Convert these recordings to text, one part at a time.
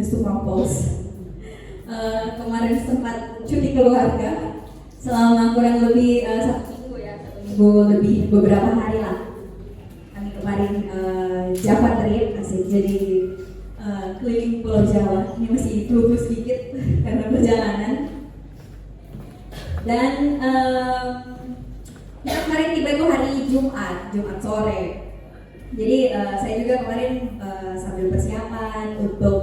just to compose. Kemarin sempat cuti keluarga selama kurang lebih 1 minggu ya, 1 minggu lebih, beberapa hari lah. Kami kemarin Java trip, asik, jadi keliling Pulau Jawa. Ini masih flu sedikit karena perjalanan. Dan kemarin tiba itu hari Jumat sore. Jadi saya juga kemarin sambil persiapan untuk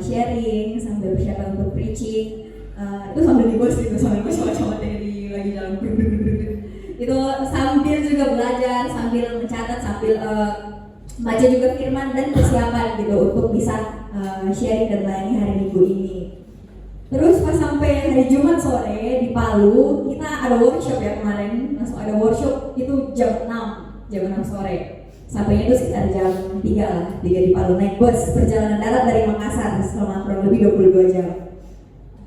sharing, sambil persiapan untuk preaching, itu sambil di bus itu, sambil baca materi lagi dalam itu sambil juga belajar, sambil mencatat, sambil baca juga firman dan persiapan gitu untuk bisa sharing dan melayani hari Minggu ini. Terus pas sampai hari Jumat sore di Palu, kita ada workshop ya kemarin, langsung ada workshop itu jam 6 sore. Sampainya itu sekitar jam 3 di Palu, naik bus perjalanan darat dari Makassar selama kurang lebih 22 jam.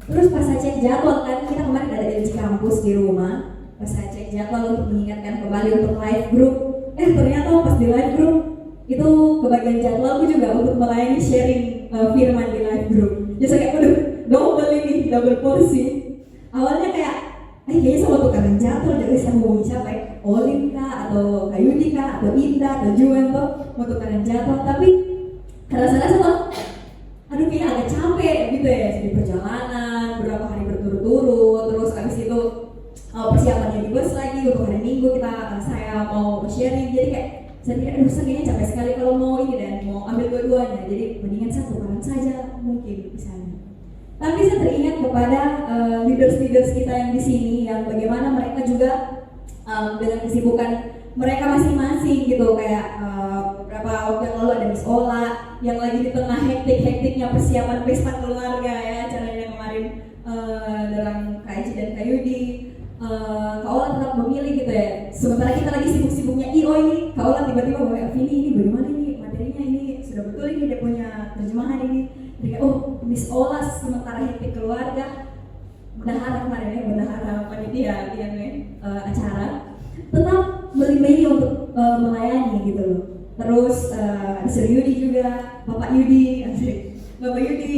Terus pas saya cek jadwal kan, kita kemarin ada janji kampus di rumah. Pas saya cek jadwal untuk mengingatkan kembali untuk live group, ternyata pas di live group itu kebagian jadwalku juga untuk melayani sharing firman di live group. Jadi saya kayak double porsi. Awalnya kayak kayaknya sama tukaran jadwal, jadi saya mau siapa ya? Olin kah, atau Kayudi kah, atau Indah, atau Juan tuh mau tukaran jadwal. Tapi rasa-rasa tuh, aduh kayaknya agak capek gitu ya di perjalanan, beberapa hari berturut-turut. Terus abis itu persiapannya di bus lagi untuk hari Minggu saya mau sharing. Jadi kayak saya pikir kayaknya capek sekali kalau mau ini dan mau ambil dua-duanya. Jadi mendingan saya tukaran saja mungkin misalnya. Tapi saya teringat kepada leaders kita yang di sini, yang bagaimana mereka juga dengan kesibukan mereka masing-masing gitu, kayak beberapa waktu yang lalu ada Miss Ola yang lagi di tengah hektik-hektiknya persiapan pesta keluarga ya, acaranya kemarin dalam KIC dan Kayudi. Kak Ola tetap memilih gitu ya, sementara kita lagi sibuk-sibuknya IO ini, Kak Ola tiba-tiba bawa Vini ini bagaimana ini materinya, ini sudah betul ini dia punya terjemahan ini. Jadi Miss Ola sementara hektik keluarga, bendahara kemarin ya, bendahara panitia yang acara tetap memilih untuk melayani gitu loh. Terus Sir Yudi juga, Bapak Yudi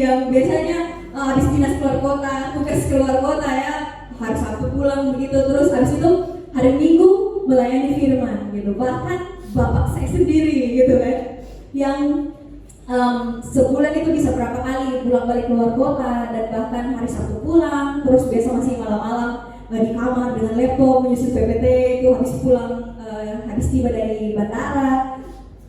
yang biasanya habis dinas keluar kota, tugas keluar kota ya, hari Sabtu pulang begitu. Terus habis itu hari Minggu melayani firman gitu. Bahkan bapak saya sendiri gitu kan, yang sebulan itu bisa berapa kali pulang balik keluar kota, dan bahkan hari Sabtu pulang, terus biasa masih malam-malam di kamar dengan laptop menyusun PPT itu, habis pulang habis tiba dari bandara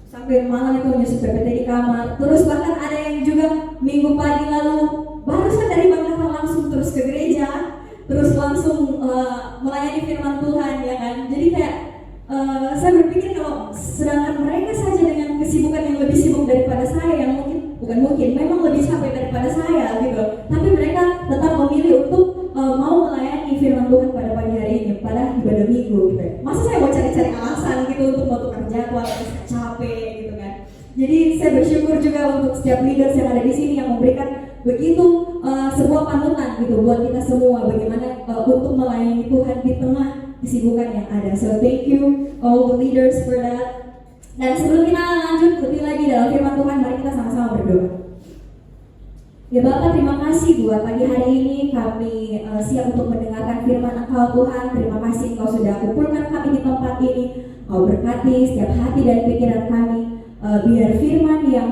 sampai malam itu menyusun PPT di kamar. Terus bahkan ada yang juga minggu pagi lalu barusan dari bandara langsung terus ke gereja, terus langsung melayani firman Tuhan ya kan. Jadi kayak saya berpikir kalau sedangkan mereka saja dengan kesibukan yang lebih sibuk daripada saya, yang memang lebih capek daripada saya gitu, tapi mereka tetap memilih untuk mau melayani firman Tuhan pada pagi hari ini, pada ibadah Minggu gitu. Masa saya mau cari-cari alasan gitu untuk mau tukar jadwal, saya capek gitu kan. Jadi saya bersyukur juga untuk setiap leaders yang ada di sini yang memberikan begitu sebuah panutan gitu buat kita semua, bagaimana untuk melayani Tuhan di tengah kesibukan yang ada. So thank you all the leaders for that. Dan sebelum kita lanjut lebih lagi dalam firman Tuhan, mari kita sama-sama berdoa. Ya Bapak, terima kasih buat pagi hari ini kami siap untuk mendengarkan firman Engkau Tuhan. Terima kasih Engkau sudah kumpulkan kami di tempat ini. Engkau berkati setiap hati dan pikiran kami, biar firman yang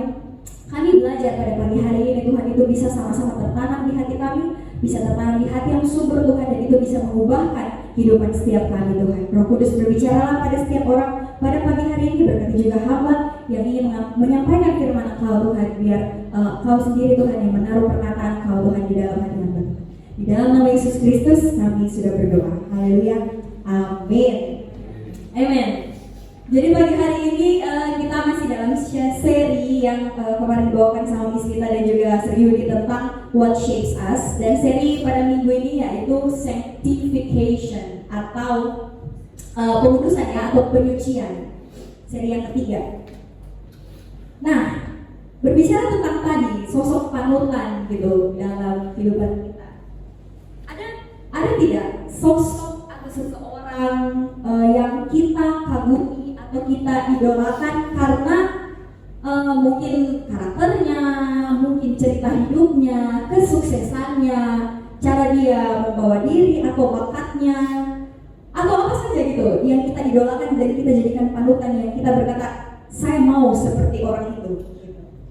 kami belajar pada pagi hari ini Tuhan itu bisa sama-sama tertanam di hati kami, bisa tertanam di hati yang subur Tuhan, dan itu bisa mengubahkan kehidupan setiap kami Tuhan. Roh Kudus berbicaralah pada setiap orang pada pagi hari ini, berkati juga hamba yang ingin menyampaikan firman Engkau Tuhan, biar Engkau sendiri Tuhan yang menaruh perkataan Engkau Tuhan di dalam hati hamba. Di dalam nama Yesus Kristus kami sudah berdoa. Haleluya. Amin. Amen. Jadi pagi hari ini kita masih dalam seri yang kemarin dibawakan sama Miss Rita dan juga Sir Yudi tentang What Shapes Us. Dan seri pada minggu ini yaitu Sanctification atau pengudusan ya, atau penyucian. Seri yang ketiga. Nah, berbicara tentang tadi sosok panutan gitu dalam kehidupan kita. Ada tidak sosok atau seseorang yang kita kagumi atau kita idolakan karena mungkin karakternya, mungkin cerita hidupnya, kesuksesannya, cara dia membawa diri atau bakatnya, atau apa saja gitu yang kita idolakan dan kita jadikan panutan, yang kita berkata saya mau seperti orang itu.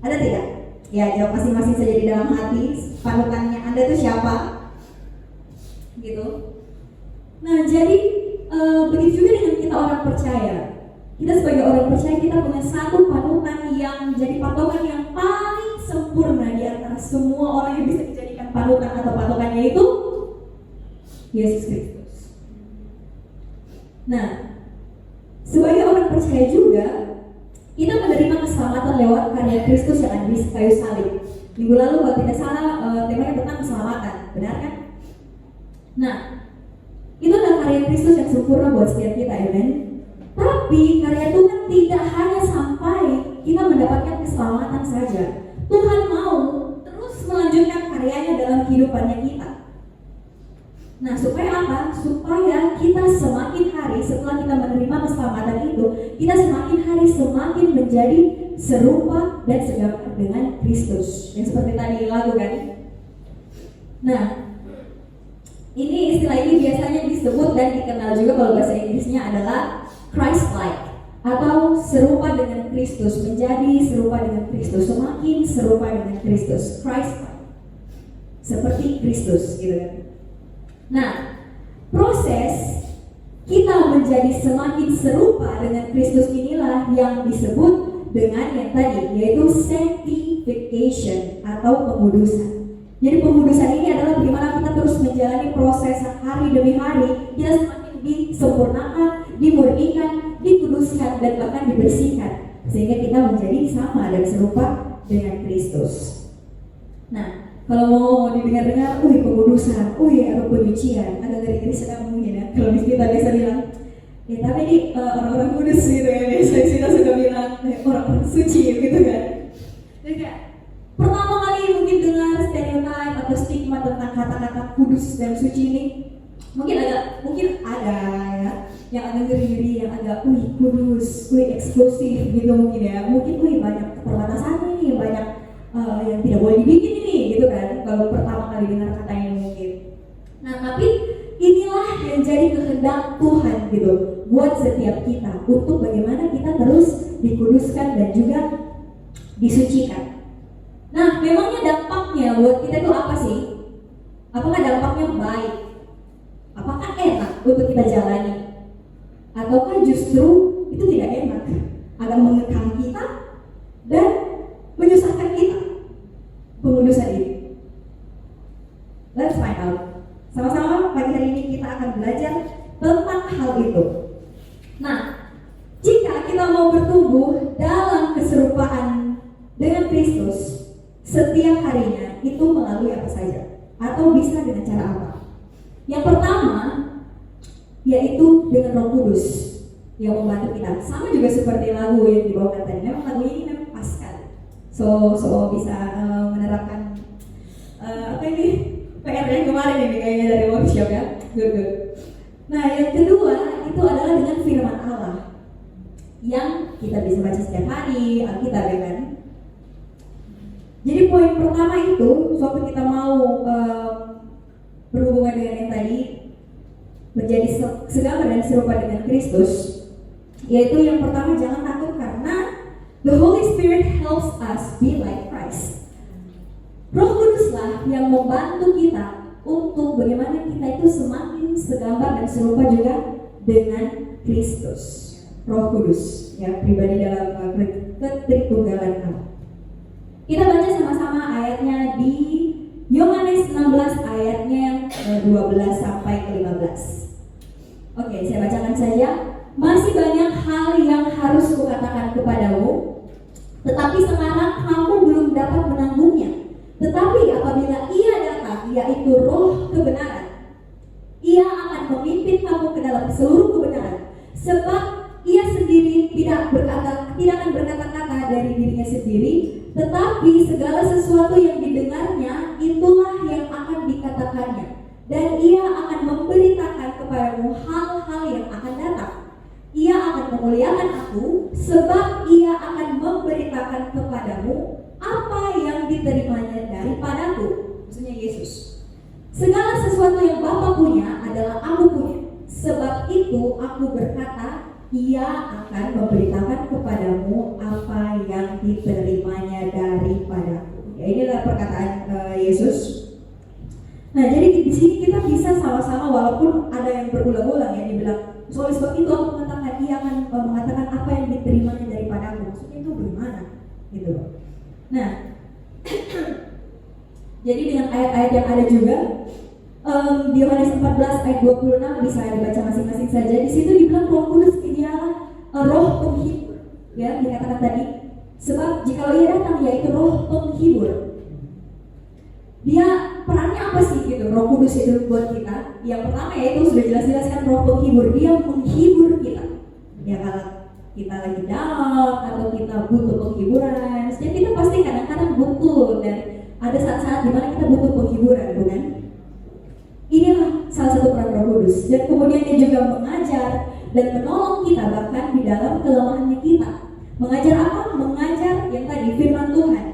Ada tidak? Ya, jawab masing-masing saja di dalam hati. Panutannya Anda itu siapa? Gitu. Nah, jadi begitu juga dengan kita orang percaya. Kita sebagai orang percaya, kita punya satu panutan yang jadi patokan yang paling sempurna di antara semua orang yang bisa dijadikan panutan atau patokannya, itu Yesus Kristus. Nah, sebagai orang percaya juga, kita menerima keselamatan lewat karya Kristus yang ada di kayu salib. Minggu lalu kalau tidak salah temanya tentang keselamatan, benar kan? Nah, itu adalah karya Kristus yang sempurna buat setiap kita, amen. Tapi karya Tuhan tidak hanya sampai kita mendapatkan keselamatan saja. Tuhan mau terus melanjutkan karyanya dalam kehidupannya kita. Nah, supaya apa? Supaya kita semakin hari setelah kita menerima keselamatan itu, kita semakin hari semakin menjadi serupa dan segambar dengan Kristus. Yang seperti tadi lagu kan? Nah, ini istilah ini biasanya disebut dan dikenal juga kalau bahasa Inggrisnya adalah Christ-like atau serupa dengan Kristus, menjadi serupa dengan Kristus, semakin serupa dengan Kristus, Christ-like, seperti Kristus, gitu kan? Nah, proses kita menjadi semakin serupa dengan Kristus inilah yang disebut dengan yang tadi, yaitu sanctification atau pengudusan. Jadi pengudusan ini adalah bagaimana kita terus menjalani proses hari demi hari, kita semakin disempurnakan, dimurnikan, dikuduskan, dan bahkan dibersihkan, sehingga kita menjadi sama dan serupa dengan Kristus. Nah, kalau mau didengar-dengar, pengudusan, atau penyucian, agak ngeri-ngeri sedang mungkin ya. Kalau kita biasa bilang, ya tapi ini orang-orang kudus gitu ya, biasa kita suka bilang orang-orang suci gitu kan. Jadi kayak pertama kali mungkin dengar stereotip atau stigma tentang kata-kata kudus dan suci ini, mungkin ada ya yang agak ngeri-ngeri, yang agak kudus, eksklusif gitu mungkin ya. Mungkin banyak keterbatasan ini, banyak yang tidak boleh dibikin ini gitu kan, kalau pertama kali dengar kata ini mungkin. Nah, tapi inilah yang jadi kehendak Tuhan gitu buat setiap kita, untuk bagaimana kita terus dikuduskan dan juga disucikan. Nah, memangnya dampaknya buat kita itu apa sih? Apakah dampaknya baik? Apakah enak untuk kita jalani? Ataukah justru itu tidak enak, agak mengekang kita dan menyusahkan kita pengudusan ini? Let's find out. Sama-sama pagi hari ini kita akan belajar tentang hal itu. Nah, jika kita mau bertumbuh dalam keserupaan dengan Kristus setiap harinya, itu melalui apa saja? Atau bisa dengan cara apa? Yang pertama, yaitu dengan Roh Kudus yang membantu kita. Sama juga seperti lagu yang dibawakan tadi. Memang lagu ini memang pas sekali. So bisa menerapkan PR yang kemarin ini kayaknya dari workshop ya. Good. Nah, yang kedua itu adalah dengan firman Allah yang kita bisa baca setiap hari, Alkitab ya kan. Jadi poin pertama itu, waktu kita mau berhubungan dengan yang tadi, menjadi segambar dan serupa dengan Kristus, yaitu yang pertama, jangan takut karena the Holy Spirit helps us be like Christ. Roh Kuduslah yang membantu kita untuk bagaimana kita itu semakin segambar dan serupa juga dengan Kristus. Roh Kudus, ya, pribadi dalam ketritunggalan Allah. Kita baca sama-sama ayatnya di Yohanes 16 ayatnya 12 sampai ke 15. Oke, saya bacakan saja. Masih banyak hal yang harus kukatakan kepadamu, tetapi sekarang kamu belum dapat menanggungnya. Tetapi apabila Ia datang, yaitu Roh kebenaran, Ia akan memimpin kamu ke dalam seluruh kebenaran. Sebab Ia sendiri tidak akan berkata-kata dari dirinya sendiri, tetapi segala sesuatu yang didengarnya itulah yang akan dikatakannya, dan Ia akan memberitakan kepadamu hal-hal yang akan datang. Ia akan memuliakan Aku, sebab Ia akan memberitakan kepadamu apa yang diterimanya daripadaku, maksudnya Yesus. Segala sesuatu yang Bapa punya adalah aku punya. Sebab itu aku berkata, Ia akan memberitakan kepadamu apa yang diterimanya daripadaku. Ya, inilah perkataan Yesus. Nah, jadi di sini kita bisa sama-sama, walaupun ada yang berulang-ulang yang dibilang, soal sebab itu aku mengatakan, Ia akan mengatakan apa yang diterimanya daripadaku. Maksudnya itu bagaimana? Gitu. Nah, jadi dengan ayat-ayat yang ada juga di Yohanes 14 ayat 26 bisa dibaca masing-masing saja. Di situ dibilang Roh Kudus ialah roh penghibur. Ya, dikatakan tadi, sebab jika Ia datang yaitu roh penghibur. Dia perannya apa sih gitu? Roh Kudus itu buat kita. Yang pertama yaitu sudah jelas-jelas kan roh penghibur. Dia menghibur kita. Ya, kalau kita lagi down atau kita butuh penghiburan, setiap kita pasti kadang-kadang butuh, dan ada saat-saat dimana kita butuh penghiburan, bukan? Inilah salah satu peran Roh Kudus. Dan kemudian dia juga mengajar dan menolong kita bahkan di dalam kelemahannya kita. Mengajar apa? Mengajar yang tadi firman Tuhan.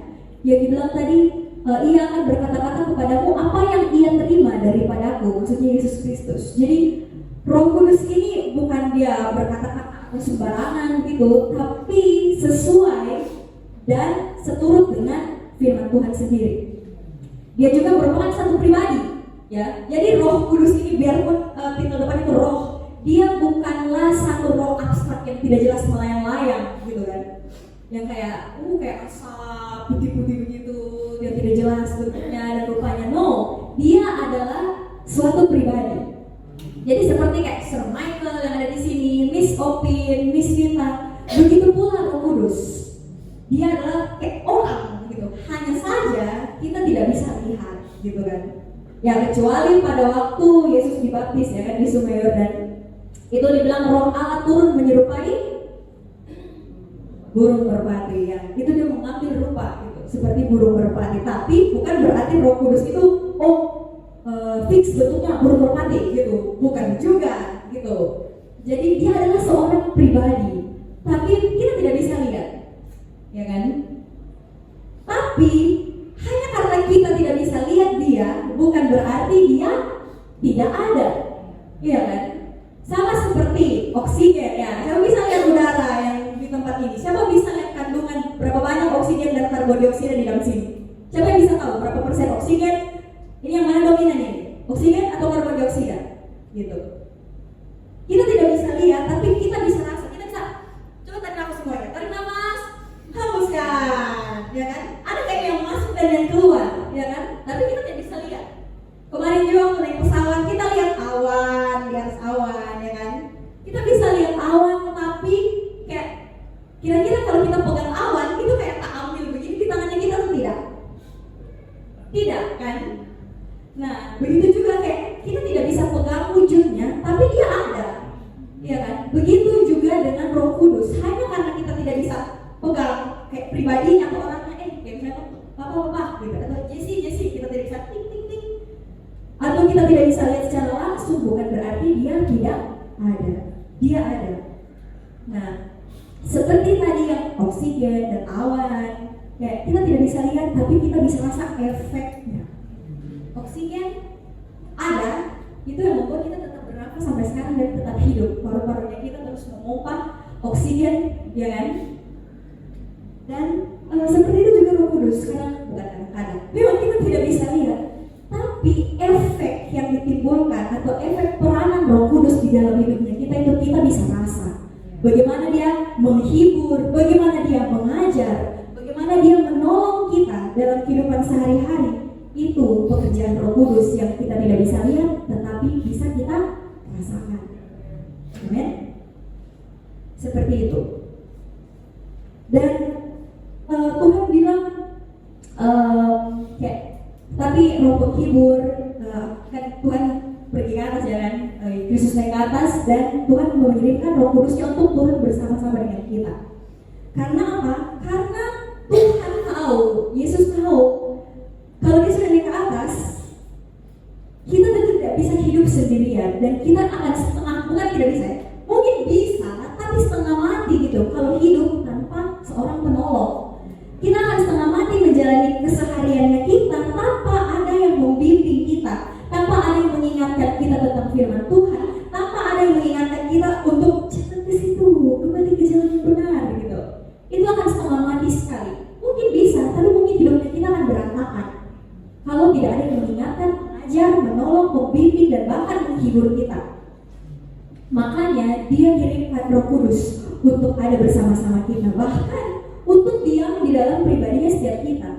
Yang dibilang tadi, Ia akan berkata-kata kepadamu apa yang Ia terima daripadaku, maksudnya Yesus Kristus. Jadi Roh Kudus ini bukan dia berkata-kata sembarangan gitu, tapi sesuai dan seturut dengan firman Tuhan sendiri. Dia juga merupakan satu pribadi. Ya, jadi Roh Kudus ini biarpun titel depan itu roh, dia bukanlah satu roh abstrak yang tidak jelas melayang-layang gitu kan, yang kayak asap putih-putih begitu, yang tidak jelas bentuknya dan rupanya. No, dia adalah suatu pribadi. Jadi seperti kayak Sir Michael yang ada di sini, Miss Opin, Miss Vita, begitu pula Roh Kudus. Dia adalah kayak orang gitu. Hanya saja kita tidak bisa lihat gitu kan. Ya, kecuali pada waktu Yesus dibaptis ya kan di Sungai Yordan, itu dibilang Roh Allah turun menyerupai burung merpati ya. Itu dia mengambil rupa gitu, seperti burung merpati. Tapi bukan berarti Roh Kudus itu fix bentuknya burung merpati gitu, bukan juga gitu. Jadi dia adalah seorang pribadi, tapi kita tidak bisa lihat, ya kan? Tapi hanya karena kita tidak bisa lihat dia, bukan berarti dia tidak ada, iya kan? Sama seperti oksigen ya. Siapa bisa lihat udara yang di tempat ini? Siapa bisa lihat kandungan berapa banyak oksigen dan karbon dioksida di dalam sini? Siapa yang bisa tahu berapa persen oksigen? Ini yang mana dominan ini? Oksigen atau karbon dioksida? Gitu. Kita tidak bisa lihat, tapi kita bisa rasa. Kita bisa coba tarik nafas semuanya. Tarik nafas, hembuskan, ya kan? Ada kayak yang masuk dan yang keluar, ya kan? Tapi kita tidak bisa lihat. Kemarin juga waktu naik pesawat, kita lihat awan di atas awan, ya kan? Kita bisa lihat awan, tapi kayak kira-kira kalau kita pegang awan, itu kayak tak ambil begini di tangannya kita atau tidak? Tidak, kan? Nah, begitu juga kayak kita tidak bisa pegang wujudnya, tapi dia ada, ya kan? Begitu juga dengan Roh Kudus. Hanya karena kita tidak bisa pegang kayak pribadinya atau orangnya, kayak misalnya Papa gitu, atau Jesse, kita tidak bisa ting, atau kita tidak bisa lihat secara langsung, bukan berarti dia tidak ada. Dia ada. Nah, seperti tadi yang oksigen dan awan, kayak kita tidak bisa lihat, tapi kita bisa rasa efeknya. Oksigen ada, itu yang membuat kita tetap bernafas sampai sekarang dan tetap hidup. Paru-parunya kita terus memompa oksigen, ya kan? Dan seperti itu juga Roh Kudus. Sekarang bukan kadang-kadang, memang kita tidak bisa lihat, tapi efek yang ditimbulkan atau efek peranan Roh Kudus di dalam hidupnya kita itu kita bisa rasa. Bagaimana dia menghibur, bagaimana dia mengajar, bagaimana dia menolong kita dalam kehidupan sehari-hari. Itu pekerjaan Roh Kudus yang kita tidak bisa lihat, tetapi bisa kita rasakan. Amin. Seperti itu. Dan Tuhan bilang tapi Roh penghibur, kan Tuhan pergi ke atas ya kan, Yesus naik ke atas dan Tuhan mengirimkan Roh Kudusnya untuk turun bersama-sama dengan kita. Karena apa? Karena Tuhan tahu, Yesus tahu kalau dia sudah naik ke atas, kita tentu tidak bisa hidup sendirian dan kita akan setengah, bukan tidak bisa, mungkin bisa, tapi setengah mati gitu kalau hidup tanpa seorang penolong. Kita akan setengah mati menjalani kesehariannya kita atau tidak ada yang mengingatkan, mengajar, menolong, membimbing, dan bahkan menghibur kita. Makanya dia kirimkan Roh Kudus untuk ada bersama-sama kita, bahkan untuk diam di dalam pribadinya setiap kita.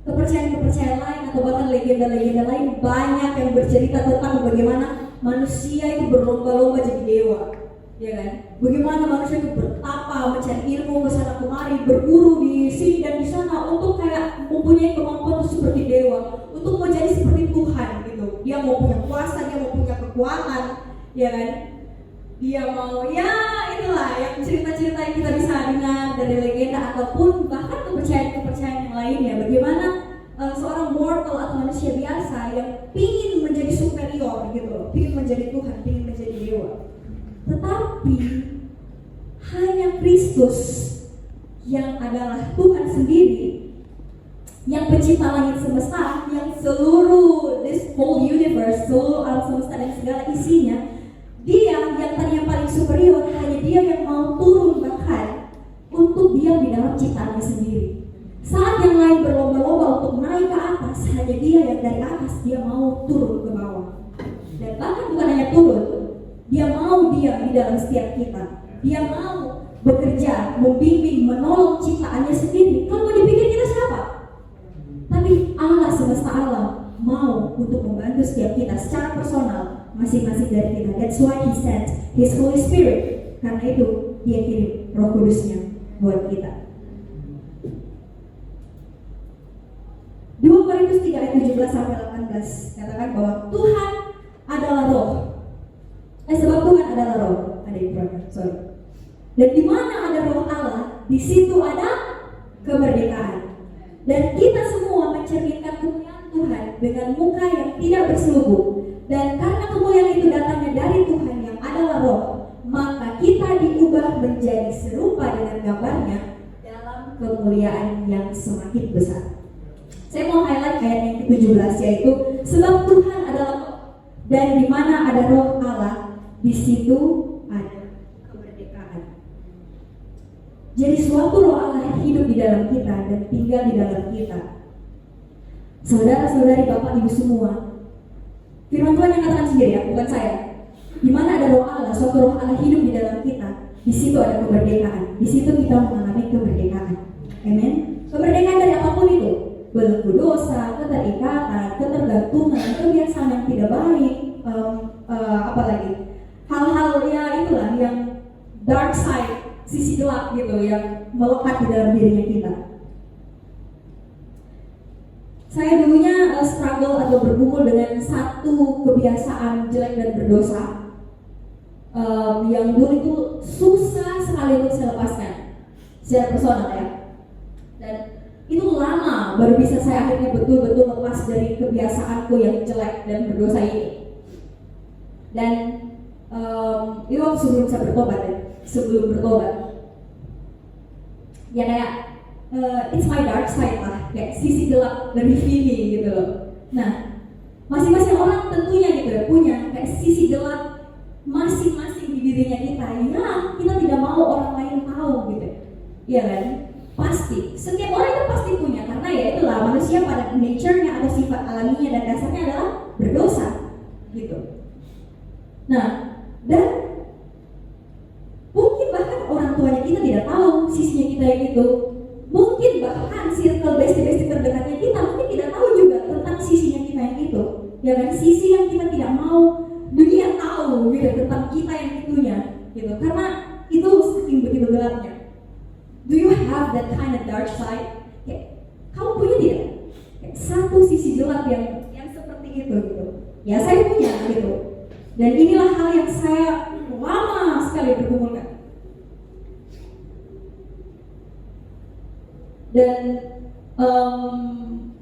Kepercayaan-kepercayaan lain atau bahkan legenda-legenda lain banyak yang bercerita tentang bagaimana manusia itu berlomba-lomba jadi dewa, ya kan? Bagaimana manusia itu bertapa, mencari ilmu ke sana kemari, berburu di sini dan di sana untuk kayak mempunyai kemampuan seperti dewa, untuk menjadi seperti Tuhan gitu. Dia mau punya kuasa, dia mau punya kekuatan, ya kan? Dia mau, ya itulah yang cerita-cerita yang kita bisa dengar dari legenda ataupun bahkan kepercayaan-kepercayaan yang lainnya. Bagaimana seorang mortal atau manusia biasa yang ingin menjadi superior gitu loh, ingin menjadi Tuhan, ingin menjadi dewa. Tetapi hanya Kristus yang adalah Tuhan sendiri, yang pencipta langit semesta, yang seluruh this whole universe, seluruh alam semesta dan segala isinya, dia yang tadi yang paling superior, hanya dia yang mau turun bahkan untuk diam di dalam ciptaannya sendiri. Saat yang lain berlomba-lomba untuk naik ke atas, hanya dia yang dari atas dia mau turun ke bawah. Dan bahkan bukan hanya turun, dia mau diam di dalam setiap kita. Dia mau bekerja, membimbing, menolong ciptaannya sendiri. Kalau mau dipikir kita siapa? Tapi Allah semesta alam mau untuk membantu setiap kita secara personal, masing-masing dari kita. That's why He sent His Holy Spirit. Karena itu Dia kirim Roh Kudusnya buat kita. 2 Korintus 3 ayat 17 sampai 18 katakan bahwa Tuhan adalah roh. Sebab Tuhan adalah roh. Ada yang program, sorry. Dan di mana ada roh Allah, di situ ada kemerdekaan. Dan kita semua mencerminkan kemuliaan Tuhan dengan muka yang tidak berselubung. Dan karena kemuliaan itu datangnya dari Tuhan yang adalah roh, maka kita diubah menjadi serupa dengan gambarnya dalam kemuliaan yang semakin besar. Saya mau highlight ayat yang ke-17, yaitu sebab Tuhan adalah roh, dan di mana ada roh Allah, di situ ada kemerdekaan. Jadi suatu roh Allah hidup di dalam kita dan tinggal di dalam kita. Saudara-saudari, Bapak Ibu semua, firman Tuhan yang katakan sendiri ya, bukan saya. Di mana ada roh Allah, suatu roh Allah hidup di dalam kita, di situ ada kemerdekaan. Di situ kita mengalami kemerdekaan. Amen. Kemerdekaan dari apapun itu, belenggu dosa, keterikatan, ketergantungan, kebiasaan yang tidak baik, apalagi hal-hal ya itulah yang dark side, sisi gelap gitu yang melekat di dalam dirinya kita. Saya dulunya struggle atau bergumul dengan satu kebiasaan jelek dan berdosa yang dulu itu susah sekali untuk saya lepaskan secara personal ya. Dan itu lama baru bisa saya akhirnya betul-betul lepas dari kebiasaanku yang jelek dan berdosa ini. Dan itu waktu sebelum saya bertobat ya, sebelum bertobat ya kayak it's my dark side lah, kayak sisi gelap dari Vini gitu loh. Nah, masing-masing orang tentunya gitu ya punya kayak sisi gelap masing-masing di dirinya kita. Ya, kita tidak mau orang lain tahu gitu. Iya kan? Pasti, setiap orang itu pasti punya, karena ya itulah manusia pada nature-nya atau sifat alaminya dan dasarnya adalah berdosa gitu. Nah, dan mungkin bahkan orang tuanya kita tidak tahu sisinya kita yang itu. Mungkin bahkan circle bestie-bestie terdekatnya kita mungkin tidak tahu juga tentang sisinya kita yang itu. Ya kan, sisi yang kita tidak mau dunia tahu gitu tentang kita yang itunya gitu. Karena itu saking begitu gelapnya. Do you have that kind of dark side? Kamu punya tidak? Satu sisi gelap yang seperti itu gitu. Ya saya punya gitu. Dan inilah hal yang saya lama sekali bergumulkan. Dan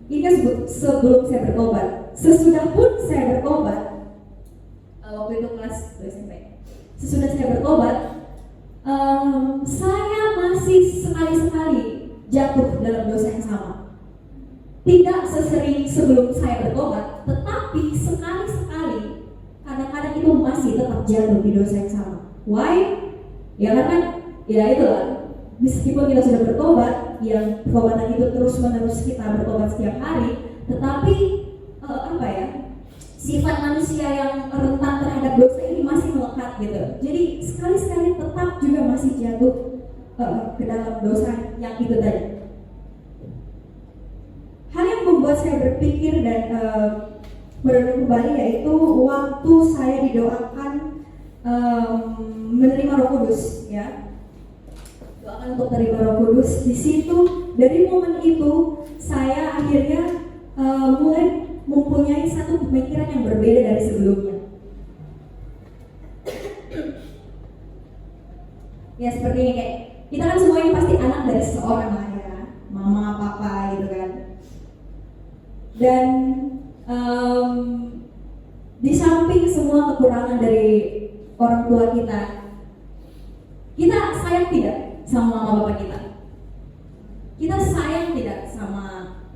ini kan sebelum saya bertobat. Sesudah pun saya bertobat, waktu itu kelas SMP. Sesudah saya bertobat, saya masih sekali-sekali jatuh dalam dosa yang sama. Tidak sesering sebelum saya bertobat, tetapi sekali-sekali kadang-kadang itu masih tetap jatuh di dosa yang sama. Why? Ya karena ya itulah, meskipun kita sudah bertobat, yang pertobatan itu terus menerus kita bertobat setiap hari, tetapi sifat manusia yang rentan terhadap dosa ini masih melekat gitu. Jadi sekali-sekali tetap juga masih jatuh ke dalam dosa yang itu tadi. Hal yang membuat saya berpikir dan merenung kembali yaitu waktu saya didoakan menerima Roh Kudus, ya. Doakan untuk menerima Roh Kudus. Di situ dari momen itu saya akhirnya mulai mempunyai satu pemikiran yang berbeda dari sebelumnya. Ya seperti ini, kayak kita kan semua ini pasti anak dari seseorang lah ya, mama, papa gitu kan. Dan di samping semua kekurangan dari orang tua kita sayang tidak sama mama bapak kita? Kita sayang tidak sama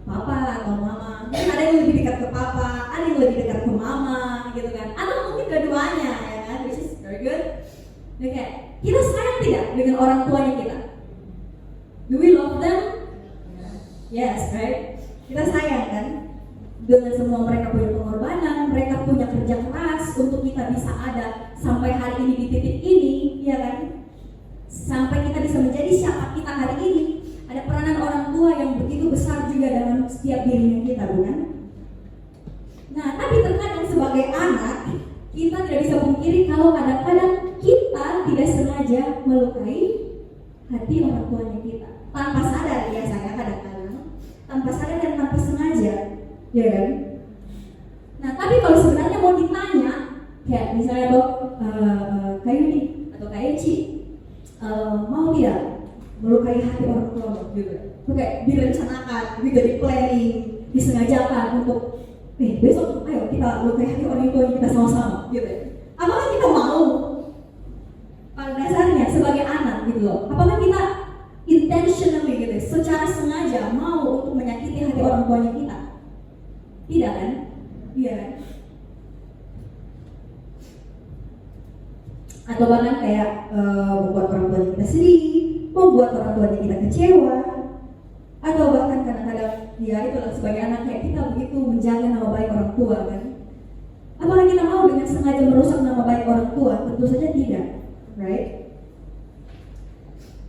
papa atau mama? Mungkin ada yang lebih dekat ke papa, ada yang lebih dekat ke mama gitu kan, atau mungkin kedua-duanya ya kan, which is very good. Oke, kita sayang tidak dengan orang tuanya kita? Do we love them? Yes, right? Kita sayang kan? Dengan semua mereka punya pengorbanan, mereka punya kerja keras untuk kita bisa ada sampai hari ini di titik ini, ya kan? Sampai kita bisa menjadi siapa kita hari ini. Ada peranan orang tua yang begitu besar juga dalam setiap dirinya kita, bukan? Nah, tapi terkadang sebagai anak, kita tidak bisa pungkiri kalau kadang-kadang kita tidak sengaja melukai hati orang tuanya kita. Tanpa sadar ya saya kadang-kadang, tanpa sadar dan tanpa sengaja, ya kan? Nah, tapi kalau sebenarnya mau ditanya, kayak misalnya Kak Yuni atau Kak Eci, mau tidak melukai hati orang tua juga? Kayak direncanakan, juga di planning, disengajakan untuk besok ayo kita lukai hati orang tua kita sama-sama gitu ya. Apakah kita mau? Pada dasarnya sebagai anak gitu loh, apakah kita intentionally gitu, secara sengaja mau untuk menyakiti hati orang tuanya kita? Tidak kan? Iya kan? Atau bahkan kayak membuat orang tuanya kita sedih, membuat orang tuanya kita kecewa, atau bahkan kadang-kadang ya itulah sebagai anak kayak kita begitu menjaga nama baik orang tua kan. Apakah kita mau dengan sengaja merusak nama baik orang tua? Tentu saja tidak, right?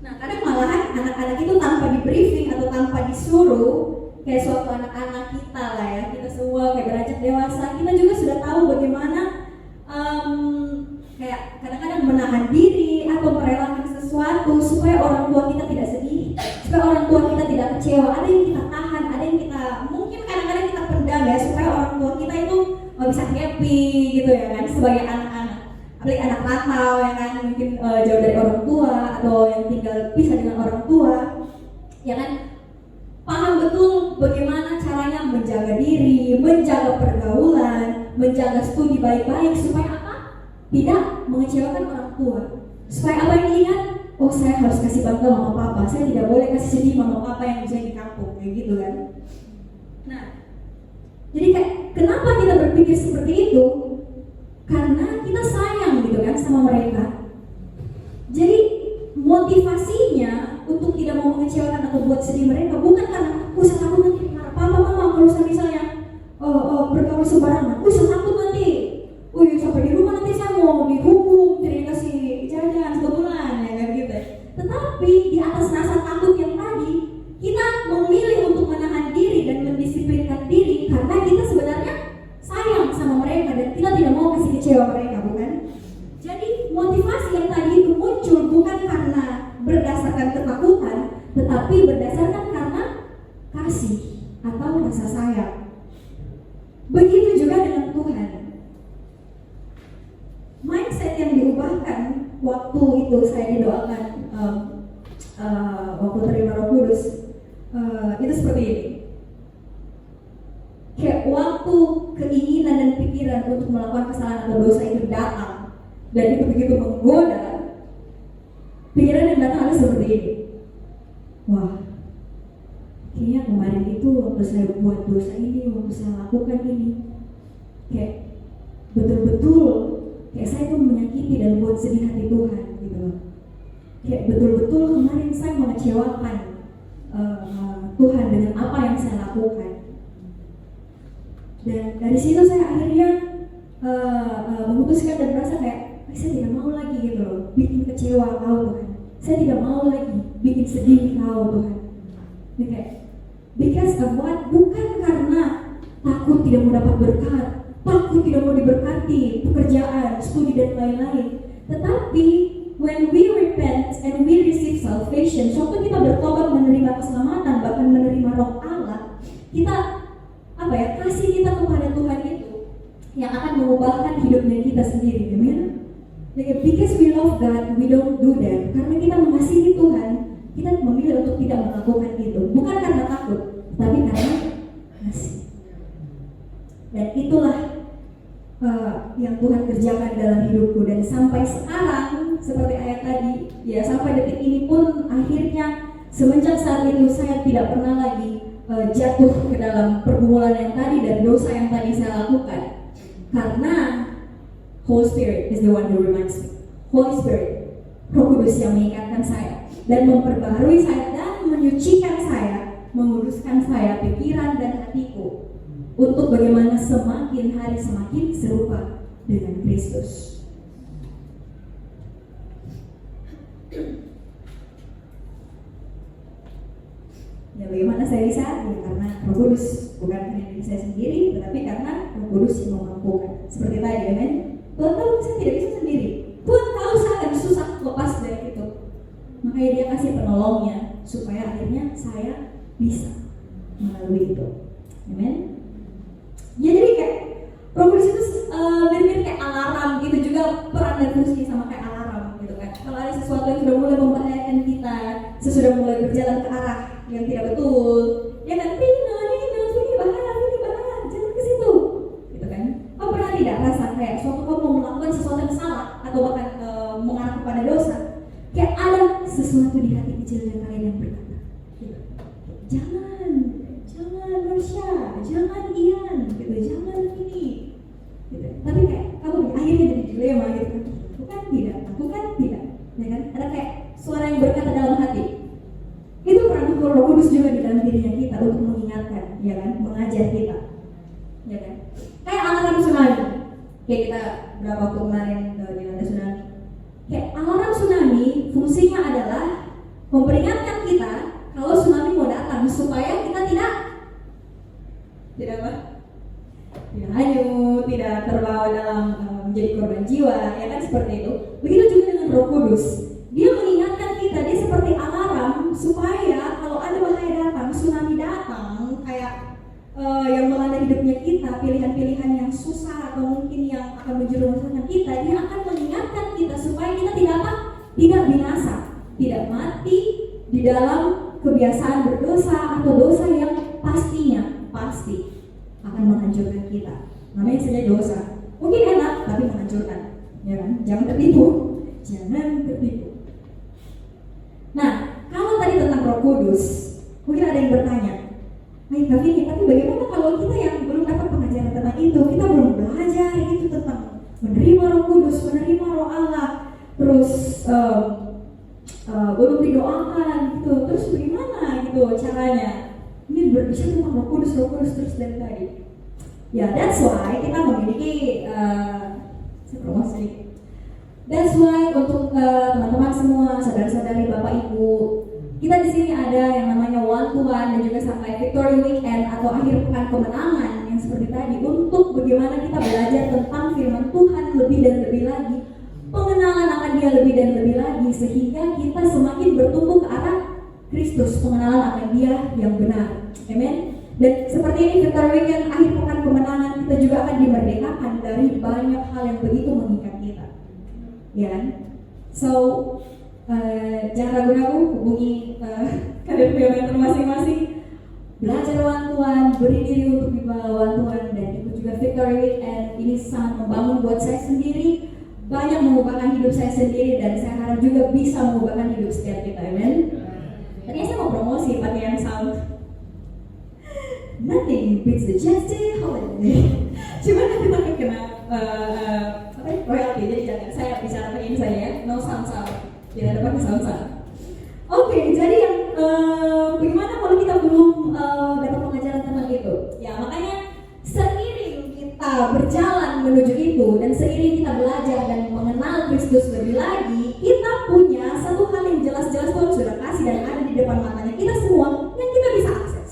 Nah kadang malahan anak-anak itu tanpa di briefing atau tanpa disuruh, kayak suatu anak-anak kita lah ya, kita semua kayak beranjak dewasa, kita juga sudah tahu bagaimana kayak kadang-kadang menahan diri atau merelakan sesuatu supaya orang tua kita tidak sedih, supaya orang tua kita tidak kecewa. Ada yang kita tahan, ada yang kita mungkin kadang-kadang kita pendam ya, supaya orang tua kita itu bisa happy gitu ya kan, sebagai anak-anak, apalagi anak rantau ya kan, mungkin jauh dari orang tua atau yang tinggal pisah dengan orang tua ya kan, paham betul bagaimana caranya menjaga diri, menjaga pergaulan, menjaga studi baik-baik supaya apa? Tidak mengecewakan orang tua. Supaya apa yang diingat? Oh saya harus kasih bangga mama papa, saya tidak boleh kasih sedih mama papa yang bisa di kampung, kayak gitu kan. Nah, jadi kayak kenapa kita berpikir seperti itu? Karena kita sayang gitu kan sama mereka. Jadi motivasinya untuk tidak mau mengecewakan atau buat sedih mereka bukan karena saya takut nanti marah papa mama kalau saya misalnya bergaul sembarangan, saya takut nanti sampai di rumah nanti saya mau dihukum, tidak kasih jajan sebulan ya kan gitu. Tetapi di atas rasa takut yang tadi, kita memilih untuk menahan diri dan mendisiplinkan diri karena kita sebenarnya sayang sama mereka dan kita tidak mau kasih kecewa mereka, bukan? Jadi motivasi yang tadi itu muncul bukan karena berdasarkan ketakutan, tetapi berdasarkan karena kasih atau rasa sayang. Begitu juga dengan Tuhan. Mindset yang diubahkan waktu itu saya didoakan waktu terima Roh Kudus itu seperti ini. Kayak waktu keinginan dan pikiran untuk melakukan kesalahan atau dosa itu datang dan itu begitu menggoda, pikiran yang datang adalah seperti ini. Wah, kayaknya kemarin itu waktu saya buat dosa ini, waktu saya lakukan ini, kayak betul-betul kayak saya tuh menyakiti dan buat sedih hati Tuhan gitu loh. Kayak betul-betul kemarin saya mengecewakan Tuhan dengan apa yang saya lakukan. Dan dari situ saya akhirnya memutuskan dan merasa kayak saya tidak mau lagi gitu loh bikin kecewa kau Tuhan. Saya tidak mau lagi bikin sedih kau Tuhan. Jadi kayak because of what? Bukan karena takut tidak mau dapat berkat, takut tidak mau diberkati pekerjaan, studi dan lain-lain. Tetapi when we repent and we receive salvation, suatu kita bertobat menerima keselamatan, bahkan menerima roh Allah, kita kasih kita kepada Tuhan itu yang akan mengubahkan hidupnya kita sendiri, amen. Because we love God, we don't do that. Karena kita mengasihi Tuhan, kita memilih untuk tidak melakukan itu, bukan karena takut, tapi karena kasih. Dan itulah yang Tuhan kerjakan dalam hidupku. Dan sampai sekarang, seperti ayat tadi, ya sampai detik ini pun akhirnya semenjak saat itu saya tidak pernah lagi jatuh ke dalam pergumulan yang tadi dan dosa yang tadi saya lakukan. Karena Holy Spirit is the one who reminds me. Holy Spirit, Roh Kudus yang mengingatkan saya dan memperbaharui saya dan menyucikan saya, menguruskan saya pikiran dan hatiku untuk bagaimana semakin hari semakin serupa dengan Kristus. Ya bagaimana saya bisa? Ya karena Roh Kudus, bukan karena diri saya sendiri, tetapi karena Roh Kudus yang memampukan. Seperti tadi, amen. Tuhan tahu saya tidak bisa sendiri. Tuhan tahu saya akan susah lepas dari itu. Makanya Dia kasih penolongnya supaya akhirnya saya bisa melalui itu. Amen. Ya jadi kayak Roh Kudus itu mirip-mirip kayak alarm gitu juga, peran dan fungsi sama kayak alarm gitu kan. Kalau ada sesuatu yang sudah mulai membahayakan kita, sesudah mulai berjalan ke arah yang tidak betul, ya kan, ini bahaya, jangan ke situ, gitu kan. Kau pernah tidak rasa kayak suatu kau mau melakukan sesuatu yang salah atau bahkan mengarah kepada dosa, kayak ada sesuatu di hati kecilnya kalian yang berkata, gitu. jangan Marsha, jangan Ian, gitu, jangan ini, gitu. Tapi kayak kamu akhirnya jadi dilema gitu, bukan tidak, ya kan? Ada kayak suara yang berkata dalam hati. Itu peran Roh Kudus juga di dalam dirinya kita untuk mengingatkan, ya kan, mengajar kita, ya kan. Kayak alarm tsunami, kayak kita berapa waktu kemarin di ada tsunami. Kayak alarm tsunami fungsinya adalah memperingatkan kita kalau tsunami mau datang supaya kita tidak hanyut, tidak terbawa dalam menjadi korban jiwa, ya kan, seperti itu. Begitu juga dengan Roh Kudus. Dia mengingatkan kita, dia seperti alarm supaya kalau ada bahaya datang, tsunami datang, kayak yang melanda hidupnya kita, pilihan-pilihan yang susah atau mungkin yang akan menjerumuskan kita, dia akan mengingatkan kita supaya kita tidak binasa, tidak mati di dalam kebiasaan berdosa atau dosa yang pasti akan menghancurkan kita. Namanya saja dosa, mungkin enak tapi menghancurkan, ya kan? Jangan tertipu. Nah, kalau tadi tentang Roh Kudus, mungkin ada yang bertanya, tapi bagaimana kalau kita yang belum dapat pengajaran tentang itu, kita belum belajar itu tentang menerima Roh Kudus, menerima Roh Allah, terus belum didoakan gitu, terus bagaimana gitu caranya? Ini berbicara tentang Roh Kudus terus dari tadi. Ya, that's why kita memiliki That's why untuk teman-teman semua, saudara-saudari, Bapak Ibu, kita di sini ada yang namanya one to one dan juga sampai Victory Weekend atau akhir pekan kemenangan yang seperti tadi, untuk bagaimana kita belajar tentang firman Tuhan lebih dan lebih lagi, pengenalan akan Dia lebih dan lebih lagi, sehingga kita semakin bertumbuh ke arah Kristus, pengenalan akan Dia yang benar. Amen. Dan seperti ini Victory Weekend akhir pekan kemenangan, kita juga akan dimerdekakan dari banyak hal yang begitu mengikat kita. Ya kan? So jangan ragu-ragu, hubungi kader PMN masing-masing, belajar one-to-one, beri diri untuk dibawa one-to-one, dan ikut juga Victory Weekend. Ini sangat membangun buat saya sendiri, banyak mengubahkan hidup saya sendiri, dan saya harap juga bisa mengubahkan hidup setiap kita. Amen. Tadinya saya mau promosi pakaian sound, nothing beats the Justin Holiday. Cuma nanti takut kena royalty, jadi jangan saya bicara pakai ini saya ya, no sound, tidak ada pakai sound. Oke, jadi yang bagaimana itu, dan seiring kita belajar dan mengenal Kristus lebih lagi, kita punya satu hal yang jelas-jelas Tuhan sudah kasih dan ada di depan matanya kita semua yang kita bisa akses,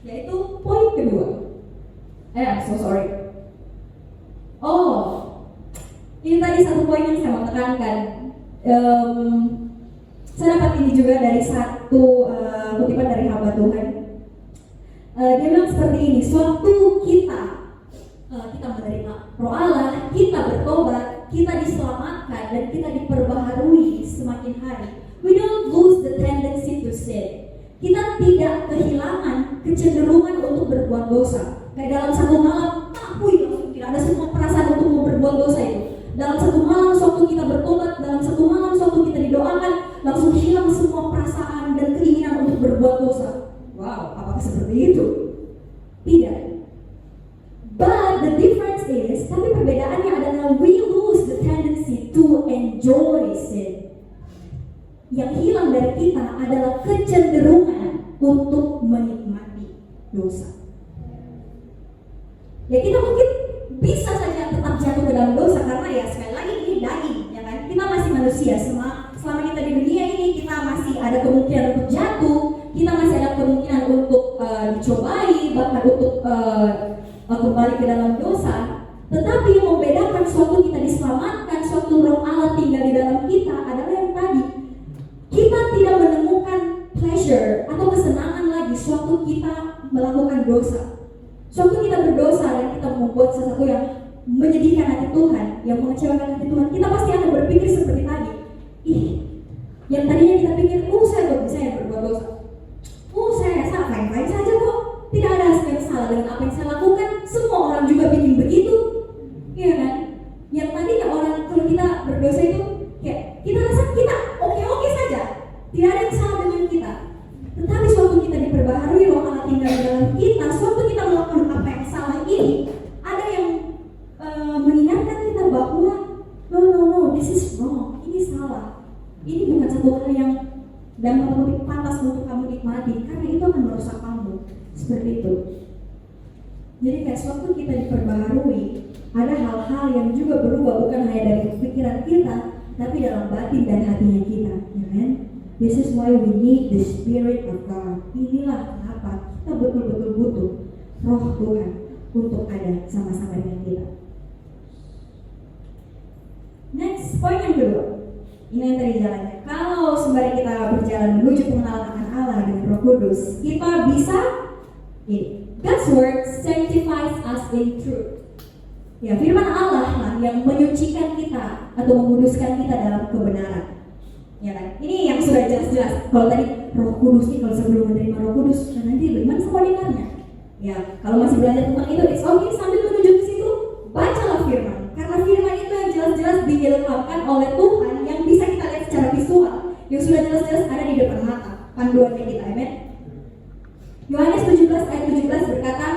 yaitu poin kedua. I'm so sorry. Ini tadi satu poin yang saya mau tekankan. Saya dapat ini juga dari satu kutipan dari hamba Tuhan. Dia bilang seperti ini, suatu kita menerima Roh Allah, kita bertobat, kita diselamatkan dan kita diperbaharui semakin hari. We don't lose the tendency to sin. Kita tidak kehilangan kecenderungan untuk berbuat dosa. Kayak dalam satu malam, langsung tidak ada semua perasaan untuk mau berbuat dosa itu. Dalam satu malam, suatu kita bertobat, dalam satu malam, suatu kita didoakan, langsung hilang semua perasaan dan keinginan untuk berbuat dosa. Wow, apakah seperti itu? Tidak. But the difference is, tapi perbedaannya adalah we lose the tendency to enjoy sin. Yang hilang dari kita adalah kecenderungan untuk menikmati dosa. Ya kita mungkin bisa saja tetap jatuh ke dalam dosa karena ya sekali lagi ini daging, ya kan? Kita masih manusia, selama kita di dunia ini kita masih ada kemungkinan untuk jatuh, kita masih ada kemungkinan untuk dicobai, bahkan untuk kembali ke dalam dosa. Tetapi yang membedakan suatu kita diselamatkan, suatu Roh Allah tinggal di dalam kita adalah yang tadi, kita tidak menemukan pleasure atau kesenangan lagi suatu kita melakukan dosa. Suatu kita berdosa dan kita membuat sesuatu yang menyedihkan hati Tuhan, yang mengecewakan hati Tuhan, kita pasti akan berpikir seperti tadi. Yang tadinya kita pikir, saya kok bisa ya berbuat dosa. Saya fine-fine saja kok. Tidak ada yang salah dengan apa yang saya lakukan. Semua orang juga bikin begitu, iya kan? Yang tadinya orang kalau kita berdosa itu, kayak kita rasa kita oke-oke saja, tidak ada yang salah dengan kita. Tetapi suatu kita diperbaharui, Roh Allah tinggal di dalam kita, suatu kita melakukan apa yang salah ini, ada yang mengingatkan kita bahwa no, this is wrong, ini salah, ini bukan satu hal yang dan pantas untuk kamu nikmati, karena itu akan merusak kamu. Seperti itu. Jadi kayak suatu kita diperbaharui, ada hal-hal yang juga berubah bukan hanya dari pikiran kita, tapi dalam batin dan hatinya kita, ya kan? This is why we need the Spirit of God. Inilah kenapa kita betul-betul butuh Roh Tuhan untuk ada sama-sama dengan kita. Next, poin yang kedua. Ini yang tadi jalannya. Kalau sembari kita berjalan menuju pengenalan akan Allah dengan Roh Kudus, kita bisa God's word sanctifies us in truth. Ya, firman Allah lah yang menyucikan kita atau menguduskan kita dalam kebenaran. Ya kan? Ini yang sudah jelas-jelas. Kalau tadi Roh Kudus nih, kalau sebelum menerima Roh Kudus, nanti bagaimana sama dengarnya? Ya, kalau masih belajar tentang itu, it's okay, sambil menuju ke situ, bacalah firman. Karena firman itu yang jelas-jelas diilhamkan oleh Tuhan yang bisa kita lihat secara visual, yang sudah jelas-jelas ada di depan mata, panduannya kita, amen. Yohanes 17 ayat 17 berkata,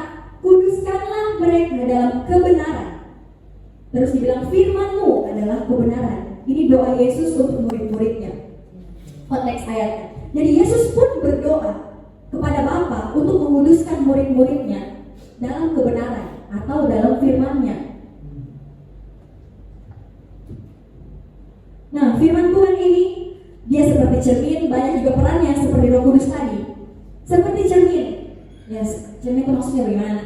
kuduskanlah mereka dalam kebenaran. Terus dibilang firman-Mu adalah kebenaran. Ini doa Yesus untuk murid-muridnya. Konteks ayatnya. Jadi Yesus pun berdoa kepada Bapa untuk menguduskan murid-muridnya dalam kebenaran atau dalam firman-Nya. Nah, firman Tuhan ini dia seperti cermin, banyak juga perannya seperti Roh Kudus tadi. Seperti cermin. Yes, cermin itu maksudnya bagaimana?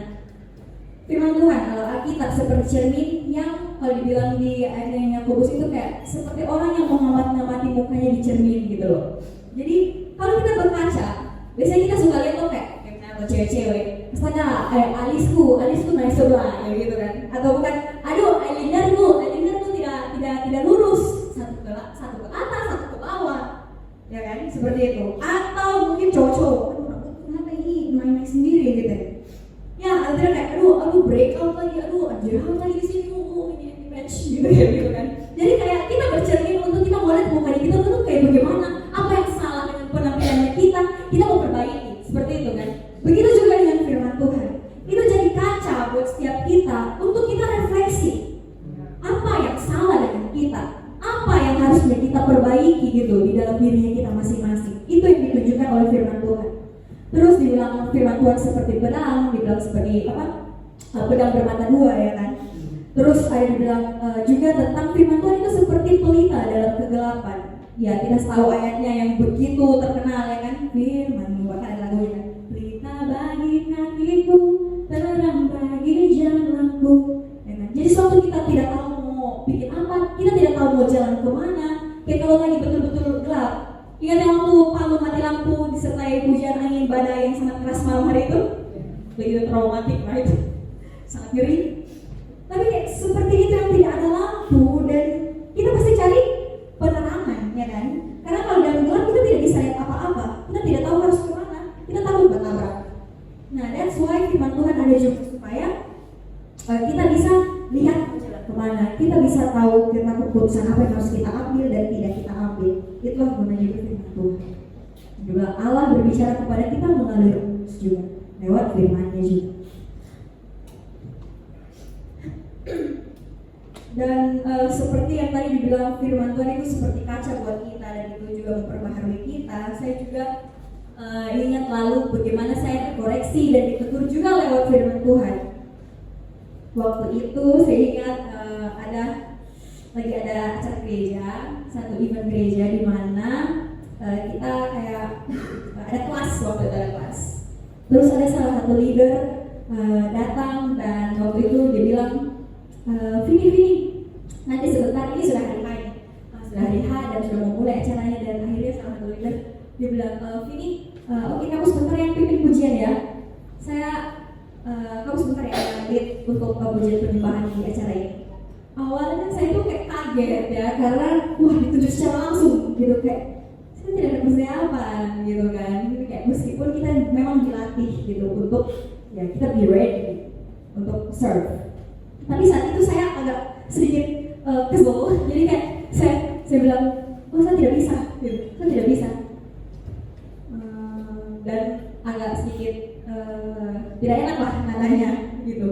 Firman Tuhan, kalau Alkitab seperti cermin yang kalau dibilang di ayatnya Yakobus itu kayak seperti orang yang mengamati mukanya di cermin gitu loh. Jadi kalau kita berkaca, biasanya kita suka lihat tuh kayak kalau cewek-cewek, misalnya alisku naik sebelah, gitu kan? Atau bukan, aduh eyelinerku tidak lurus, satu ke atas, satu ke bawah, ya kan? Seperti itu. Atau mungkin cowok-cowok, aduh kenapa ini naik sendiri gitu? Ya, ada kayak aduh breakout lagi, anjir lagi di sini, ini match gitu kan? Jadi kayak kita bercermin untuk kita mau lihat mukanya kita tuh kayak bagaimana, apa yang salah dengan penampilannya kita mau perbaiki, seperti itu kan? Begitu juga dengan firman Tuhan. Itu jadi kaca buat setiap kita untuk kita refleksi. Apa yang salah dengan kita? Apa yang harusnya kita perbaiki gitu di dalam dirinya kita masing-masing? Itu yang ditunjukkan oleh firman Tuhan. Terus dibilang firman Tuhan seperti pedang, dibilang seperti pedang bermata dua, ya kan? Terus ada dibilang juga tentang firman Tuhan itu seperti pelita dalam kegelapan. Ya, kita tahu ayatnya yang begitu terkenal ya kan, firman bahkan ada lagunya, pelita bagi kakiku, terang bagi jalanku. Ya kan? Jadi suatu kita tidak tahu mau bikin apa, kita tidak tahu mau jalan kemana. Kayak kalau lagi betul-betul gelap. Ingat yang waktu Palu mati lampu disertai hujan angin badai yang sangat keras malam hari itu? Begitu traumatik, right? Sangat ngeri. Tapi kayak seperti itu yang tidak ada lampu dan kita pasti cari penerangan, ya kan? Karena kalau dalam gelap kita tidak bisa lihat apa-apa, kita tidak tahu harus kemana, kita takut bertabrak. Nah, that's why firman Tuhan ada juga supaya kita bisa lihat jalan kemana, kita bisa tahu tentang keputusan apa yang harus kita ambil dan tidak kita ambil. Itulah gunanya juga firman Tuhan. Juga Allah berbicara kepada kita melalui Roh Kudus juga lewat firman-Nya juga. Dan seperti yang tadi dibilang firman Tuhan itu seperti kaca buat kita dan itu juga memperbaharui kita. Saya juga ingat lalu bagaimana saya terkoreksi dan ditegur juga lewat firman Tuhan. Waktu itu saya ingat lagi ada acara gereja, satu event gereja di mana kita kayak ada kelas, waktu itu ada kelas. Terus ada salah satu leader datang dan waktu itu dia bilang, Vini, nanti sebentar, ini sudah hari H nih, sudah hari H dan sudah mau mulai acaranya. Dan akhirnya salah satu leader dia bilang, Vini, oke kamu sebentar yang pimpin pujian ya. Kamu sebentar ya lead untuk pujian penyembahan di acara ini. Awalnya kan saya tuh kayak kaget ya, karena wah ditunjuk secara langsung gitu, kayak saya tidak ada persiapan gitu kan. Gitu, kayak meskipun kita memang dilatih gitu untuk ya kita be ready untuk serve. Tapi saat itu saya agak sedikit kesel, jadi kayak saya bilang, saya tidak bisa, gitu. Saya tidak bisa, dan agak sedikit tidak enak lah nadanya, gitu.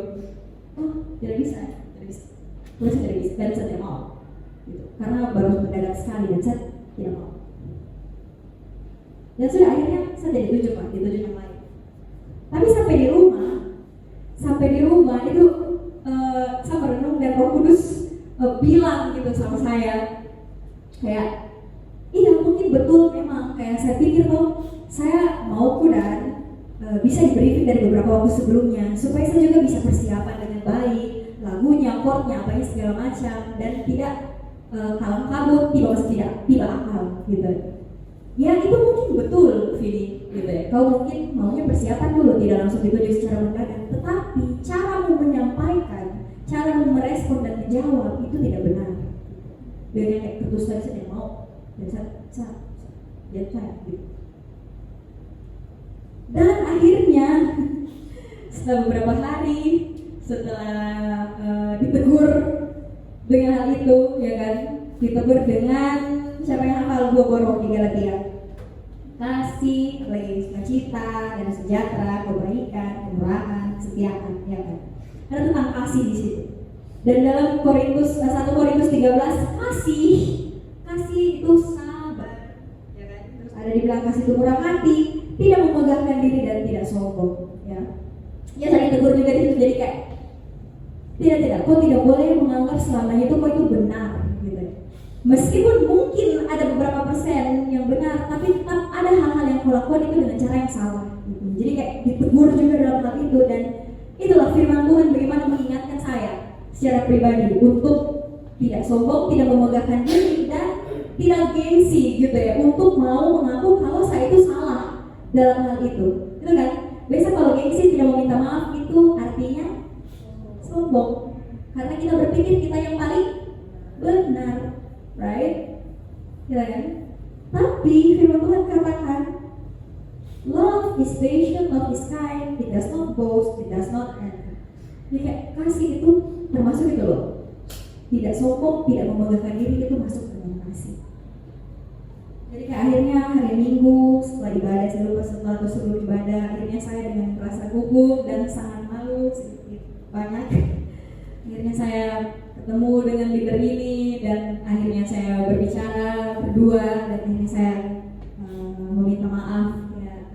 Tidak bisa. Terus saya tidak bisa, dan saya tidak mau, gitu. Karena baru mendadak sekali dan saya tidak mau. Dan sudah akhirnya saya tidak ditunjuk yang lain. Tapi sampai di rumah itu saya merenung dan Roh Kudus bilang gitu sama saya kayak iya mungkin betul memang kayak saya pikir saya mau dan bisa di-briefing dari beberapa waktu sebelumnya supaya saya juga bisa persiapan dengan baik lagunya, chordnya, apanya segala macam dan tidak kalang kabut, tiba akal gitu. Ya itu mungkin betul Vini gitu ya. Kau mungkin maunya persiapan dulu, tidak langsung ditunjuk secara mendadak. Tetapi caramu menyampaikan, caramu merespon dan menjawab itu tidak benar. Dengan kayak terus saya tidak mau dan saya gitu. Dan akhirnya setelah beberapa hari setelah ditegur dengan hal itu ya kan, ditegur dengan siapa yang hafal 2 borok di Galatia, kasih, lagi sukacita dan sejahtera, kebaikan, kemurahan, kesetiaan, ya kan. Ada tentang kasih di situ. Dan dalam 1 Korintus 13 kasih itu sabar, ya kan. Terus ada dibilang kasih itu murah hati, tidak memegahkan diri dan tidak sombong, ya. Ya saya tegur juga di situ, jadi kayak tidak, kau tidak boleh menganggap selamanya itu kau itu benar, gitu. Meskipun mungkin ada beberapa persen yang benar, tapi tetap ada hal-hal yang kau lakukan itu dengan cara yang salah. Gitu. Jadi kayak ditegur juga dalam hal itu dan itulah firman Tuhan bagaimana mengingatkan saya secara pribadi untuk tidak sombong, tidak memegahkan diri dan tidak gengsi gitu ya untuk mau mengaku kalau saya itu salah dalam hal itu. Itu kan? Biasa kalau gengsi tidak mau minta maaf itu artinya sombong. Karena kita berpikir kita yang paling benar. Right? Ya kan? Tapi firman Tuhan katakan love is patient, love is kind, it does not boast, it does not envy. Jadi kayak kasih itu termasuk itu loh. Tidak sombong, tidak memegahkan diri itu masuk ke dalam kasih. Jadi kayak akhirnya hari Minggu setelah ibadah, saya lupa setelah atau sebelum ibadah, akhirnya saya dengan rasa gugup dan sangat malu sedikit banyak. Akhirnya saya ketemu dengan leader ini dan akhirnya saya berbicara berdua dan akhirnya saya meminta maaf ya,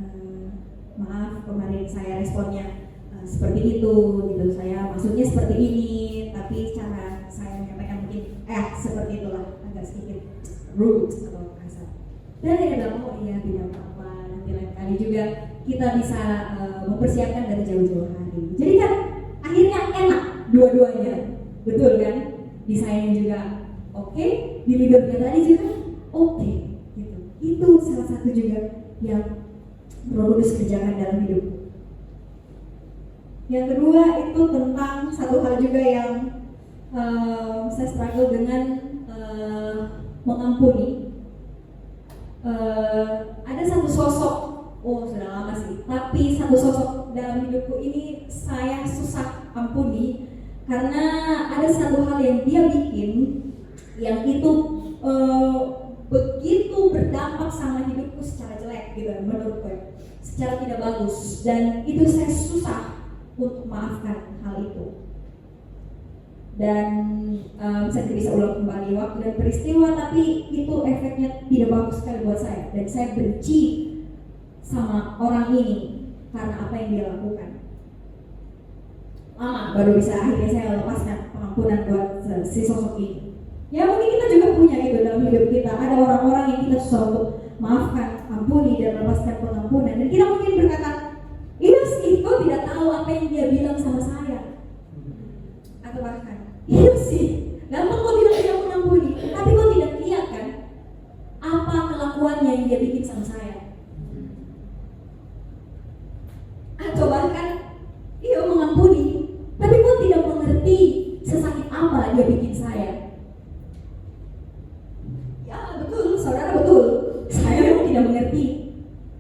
maaf kemarin saya responnya seperti itu gitu, saya maksudnya seperti ini tapi seperti itulah, agak sedikit rude atau kasar. Dan dia bilang, oh iya tidak apa-apa, nanti lain kali juga kita bisa mempersiapkan dari jauh-jauh hari. Jadi kan akhirnya enak dua-duanya, betul kan? Desainnya juga oke, di leadernya tadi juga oke, gitu. Itu salah satu juga yang Roh Kudus kerjakan dalam hidup. Yang kedua itu tentang satu hal juga yang saya struggle dengan mengampuni. Ada satu sosok, sudah lama sih, tapi satu sosok dalam hidupku ini saya susah ampuni karena ada satu hal yang dia bikin yang itu begitu berdampak sama hidupku secara jelek gitu menurutku, secara tidak bagus, dan itu saya susah untuk maafkan hal itu. Dan saya tidak bisa ulang kembali waktu dan peristiwa, tapi itu efeknya tidak bagus sekali buat saya, dan saya benci sama orang ini karena apa yang dia lakukan. Lama baru bisa akhirnya saya lepaskan pengampunan buat si sosok ini. Ya mungkin kita juga punya itu dalam hidup kita, ada orang-orang yang kita susah untuk maafkan, ampuni dan melepaskan pengampunan, dan kita mungkin berkata, iya sih, kau tidak tahu apa yang dia bilang sama saya, atau bahkan iya sih, gampang kau bilang dia mengampuni, tapi kau tidak lihat kan apa kelakuannya yang dia bikin sama saya. Atau bahkan dia mengampuni, tapi kau tidak mengerti sesakit apa dia bikin saya. Ya betul, saudara, betul, saya memang tidak mengerti,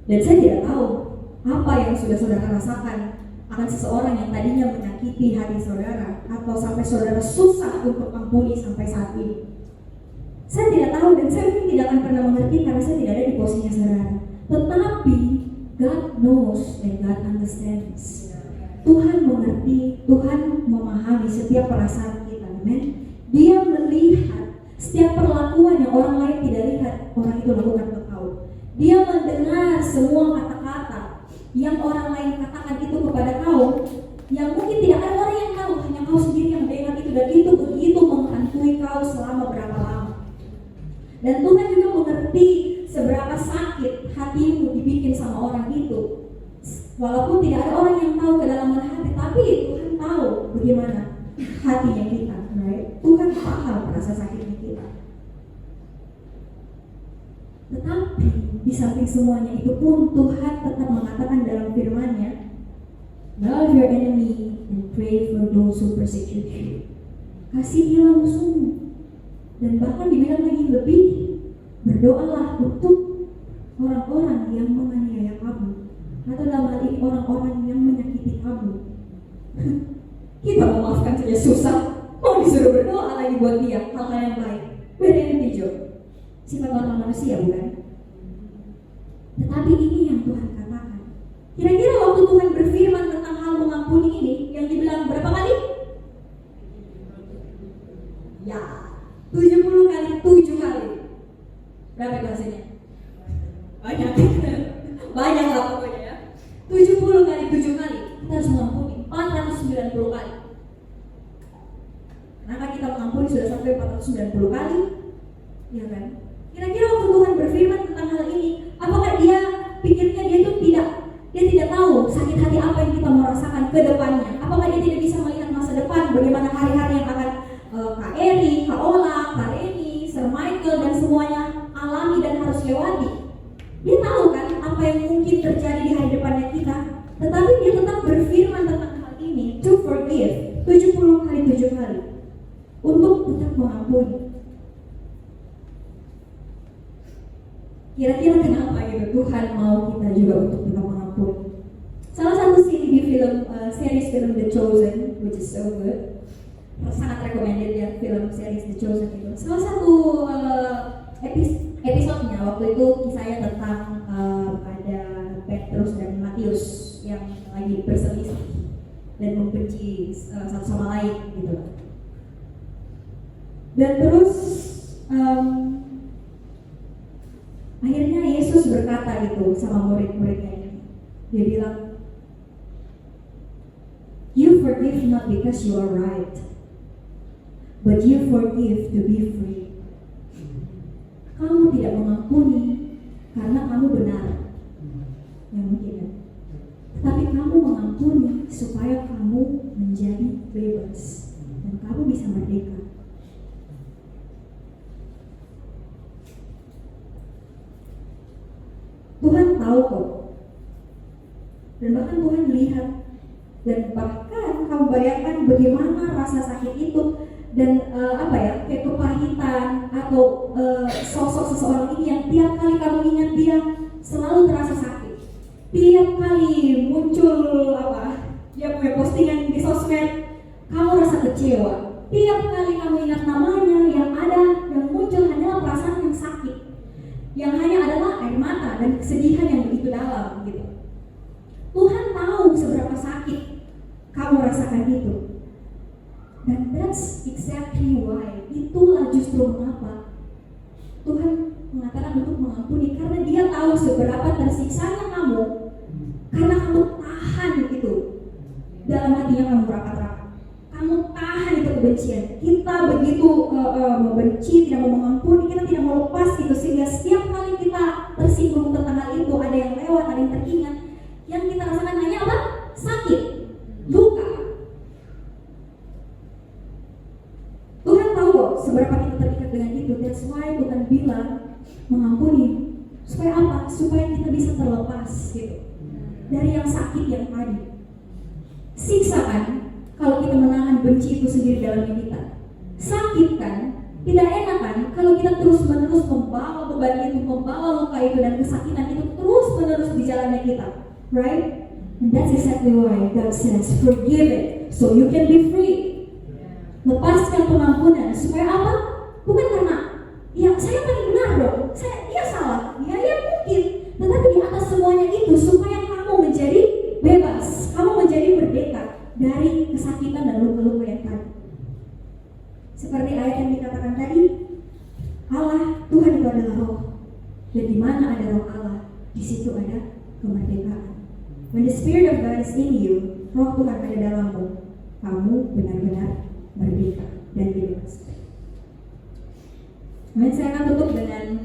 dan saya tidak tahu apa yang sudah saudara rasakan akan seseorang yang tadinya menyakiti hati saudara, atau sampai saudara susah untuk ampuni sampai saat ini. Saya tidak tahu, dan saya mungkin tidak akan pernah mengerti karena saya tidak ada di posisinya saudara. Tetapi God knows and God understands. Tuhan mengerti, Tuhan memahami setiap perasaan kita, amen. Dia melihat setiap perlakuan yang orang lain tidak lihat, orang itu lakukan ke kau. Dia mendengar semua kata-kata yang orang lain katakan itu kepada kau, yang mungkin tidak ada orang yang tahu, hanya kau sendiri yang mendengar itu, dan itu begitu menghantui kau selama berapa lama. Dan Tuhan juga mengerti seberapa sakit hatimu dibikin sama orang itu. Walaupun tidak ada orang yang tahu kedalaman hati, tapi Tuhan tahu bagaimana hatinya kita, right? Tuhan paham rasa sakitnya kita. Tetapi di samping semuanya itu pun Tuhan tetap mengatakan dalam firman-Nya, love your enemy and pray for those who persecute you. Kasihilah musuhmu, dan bahkan dibilang lagi lebih, berdoalah untuk orang-orang yang menganiaya kamu, atau dalam hal ini orang-orang yang menyakiti kamu. Kita memaafkan saja susah, mau disuruh berdoa lagi buat dia hal-hal yang baik. Beda yang hijau, sifat normal manusia, bukan? Tetapi ini yang Tuhan katakan. Kira-kira waktu Tuhan berfirman tentang hal mengampuni ini, yang dibilang berapa kali? Ya, 70 kali 7 kali. Berapa itu hasilnya? Banyak. Banyak lah pokoknya ya. 70 kali 7 kali kita harus mengampuni 490 kali. Kenapa kita mengampuni sudah sampai 490 kali? Ya kan? Kira-kira waktu Tuhan berfirman tentang hal ini, apakah dia pikirnya dia tidak tahu sakit hati apa yang kita mau rasakan ke depannya? Apakah dia tidak bisa melihat masa depan, bagaimana hari-hari yang akan Kak Eri, Kak Ola, Kak Reni, Sir Michael dan semuanya alami dan harus lewati? Dia tahu kan apa yang mungkin terjadi di hari depannya kita, tetapi dia tetap berfirman tentang hal ini, to forgive 70 kali 7 kali, untuk tetap mengampuni. Kira-kira kenapa gitu Tuhan mau kita juga untuk tetap mengampuni? Salah satu scene di film series film The Chosen, which is so good, sangat recommended ya film series The Chosen itu. Salah satu episodenya waktu itu kisahnya tentang ada Petrus dan Matius yang lagi berselisih dan membenci satu sama lain gitu. Dan terus akhirnya Yesus berkata gitu sama murid-muridnya ini. Dia bilang, you forgive not because you are right, but you forgive to be free. Kamu tidak mengampuni karena kamu benar, yang mungkin ya. Tapi kamu mengampuni supaya kamu menjadi bebas dan kamu bisa merdeka. Tuhan tahu kok, dan bahkan Tuhan lihat, dan bahkan kamu bayangkan bagaimana rasa sakit itu dan kayak kepahitan atau sosok seseorang ini yang tiap kali kamu ingat dia selalu terasa sakit. Tiap kali muncul dia punya postingan di sosmed, kamu rasa kecewa. Tiap kali kamu ingat namanya, yang muncul hanyalah perasaan yang sakit, yang hanya adalah air mata dan kesedihan yang begitu dalam gitu. Tuhan tahu seberapa sakit kamu rasakan itu. Dan that's exactly why, itulah justru mengapa Tuhan mengatakan untuk mengampuni, karena dia tahu seberapa tersiksanya kamu karena kamu tahan itu dalam hatinya, kamu rapat-rapat, kamu tahan itu kebencian. Kita begitu membenci, tidak mau mengampuni, kita tidak mau lepas itu, sehingga setiap kali kita tersinggung tentang hal itu, ada yang lewat, ada yang teringat, yang kita rasakan hanya apa? Sakit, luka. Tuhan tahu kok seberapa kita terikat dengan itu. That's why Tuhan bilang mengampuni. Supaya apa? Supaya kita bisa terlepas gitu dari yang sakit yang tadi. Siksa kan kalau kita menahan benci itu sendiri dalam diri kita. Sakit kan? Tidak enak kan kalau kita terus-menerus membawa beban itu, membawa luka itu dan kesakitan itu terus-menerus di jalannya kita. Right? And that's exactly why God says, forgive it so you can be free. Lepaskan pengampunan supaya apa? Bukan karena ya saya paling benar dong, dia salah, ya mungkin, tetapi di atas semuanya itu supaya kamu menjadi bebas, kamu menjadi merdeka dari kesakitan dan luka-luka yang tadi. Seperti ayat yang dikatakan tadi, Allah Tuhan itu adalah roh, dan di mana ada roh Allah, di situ ada kemerdekaan. When the Spirit of God is in you, roh Tuhan ada dalammu, kamu benar-benar merdeka dan bebas. Saya akan tutup dengan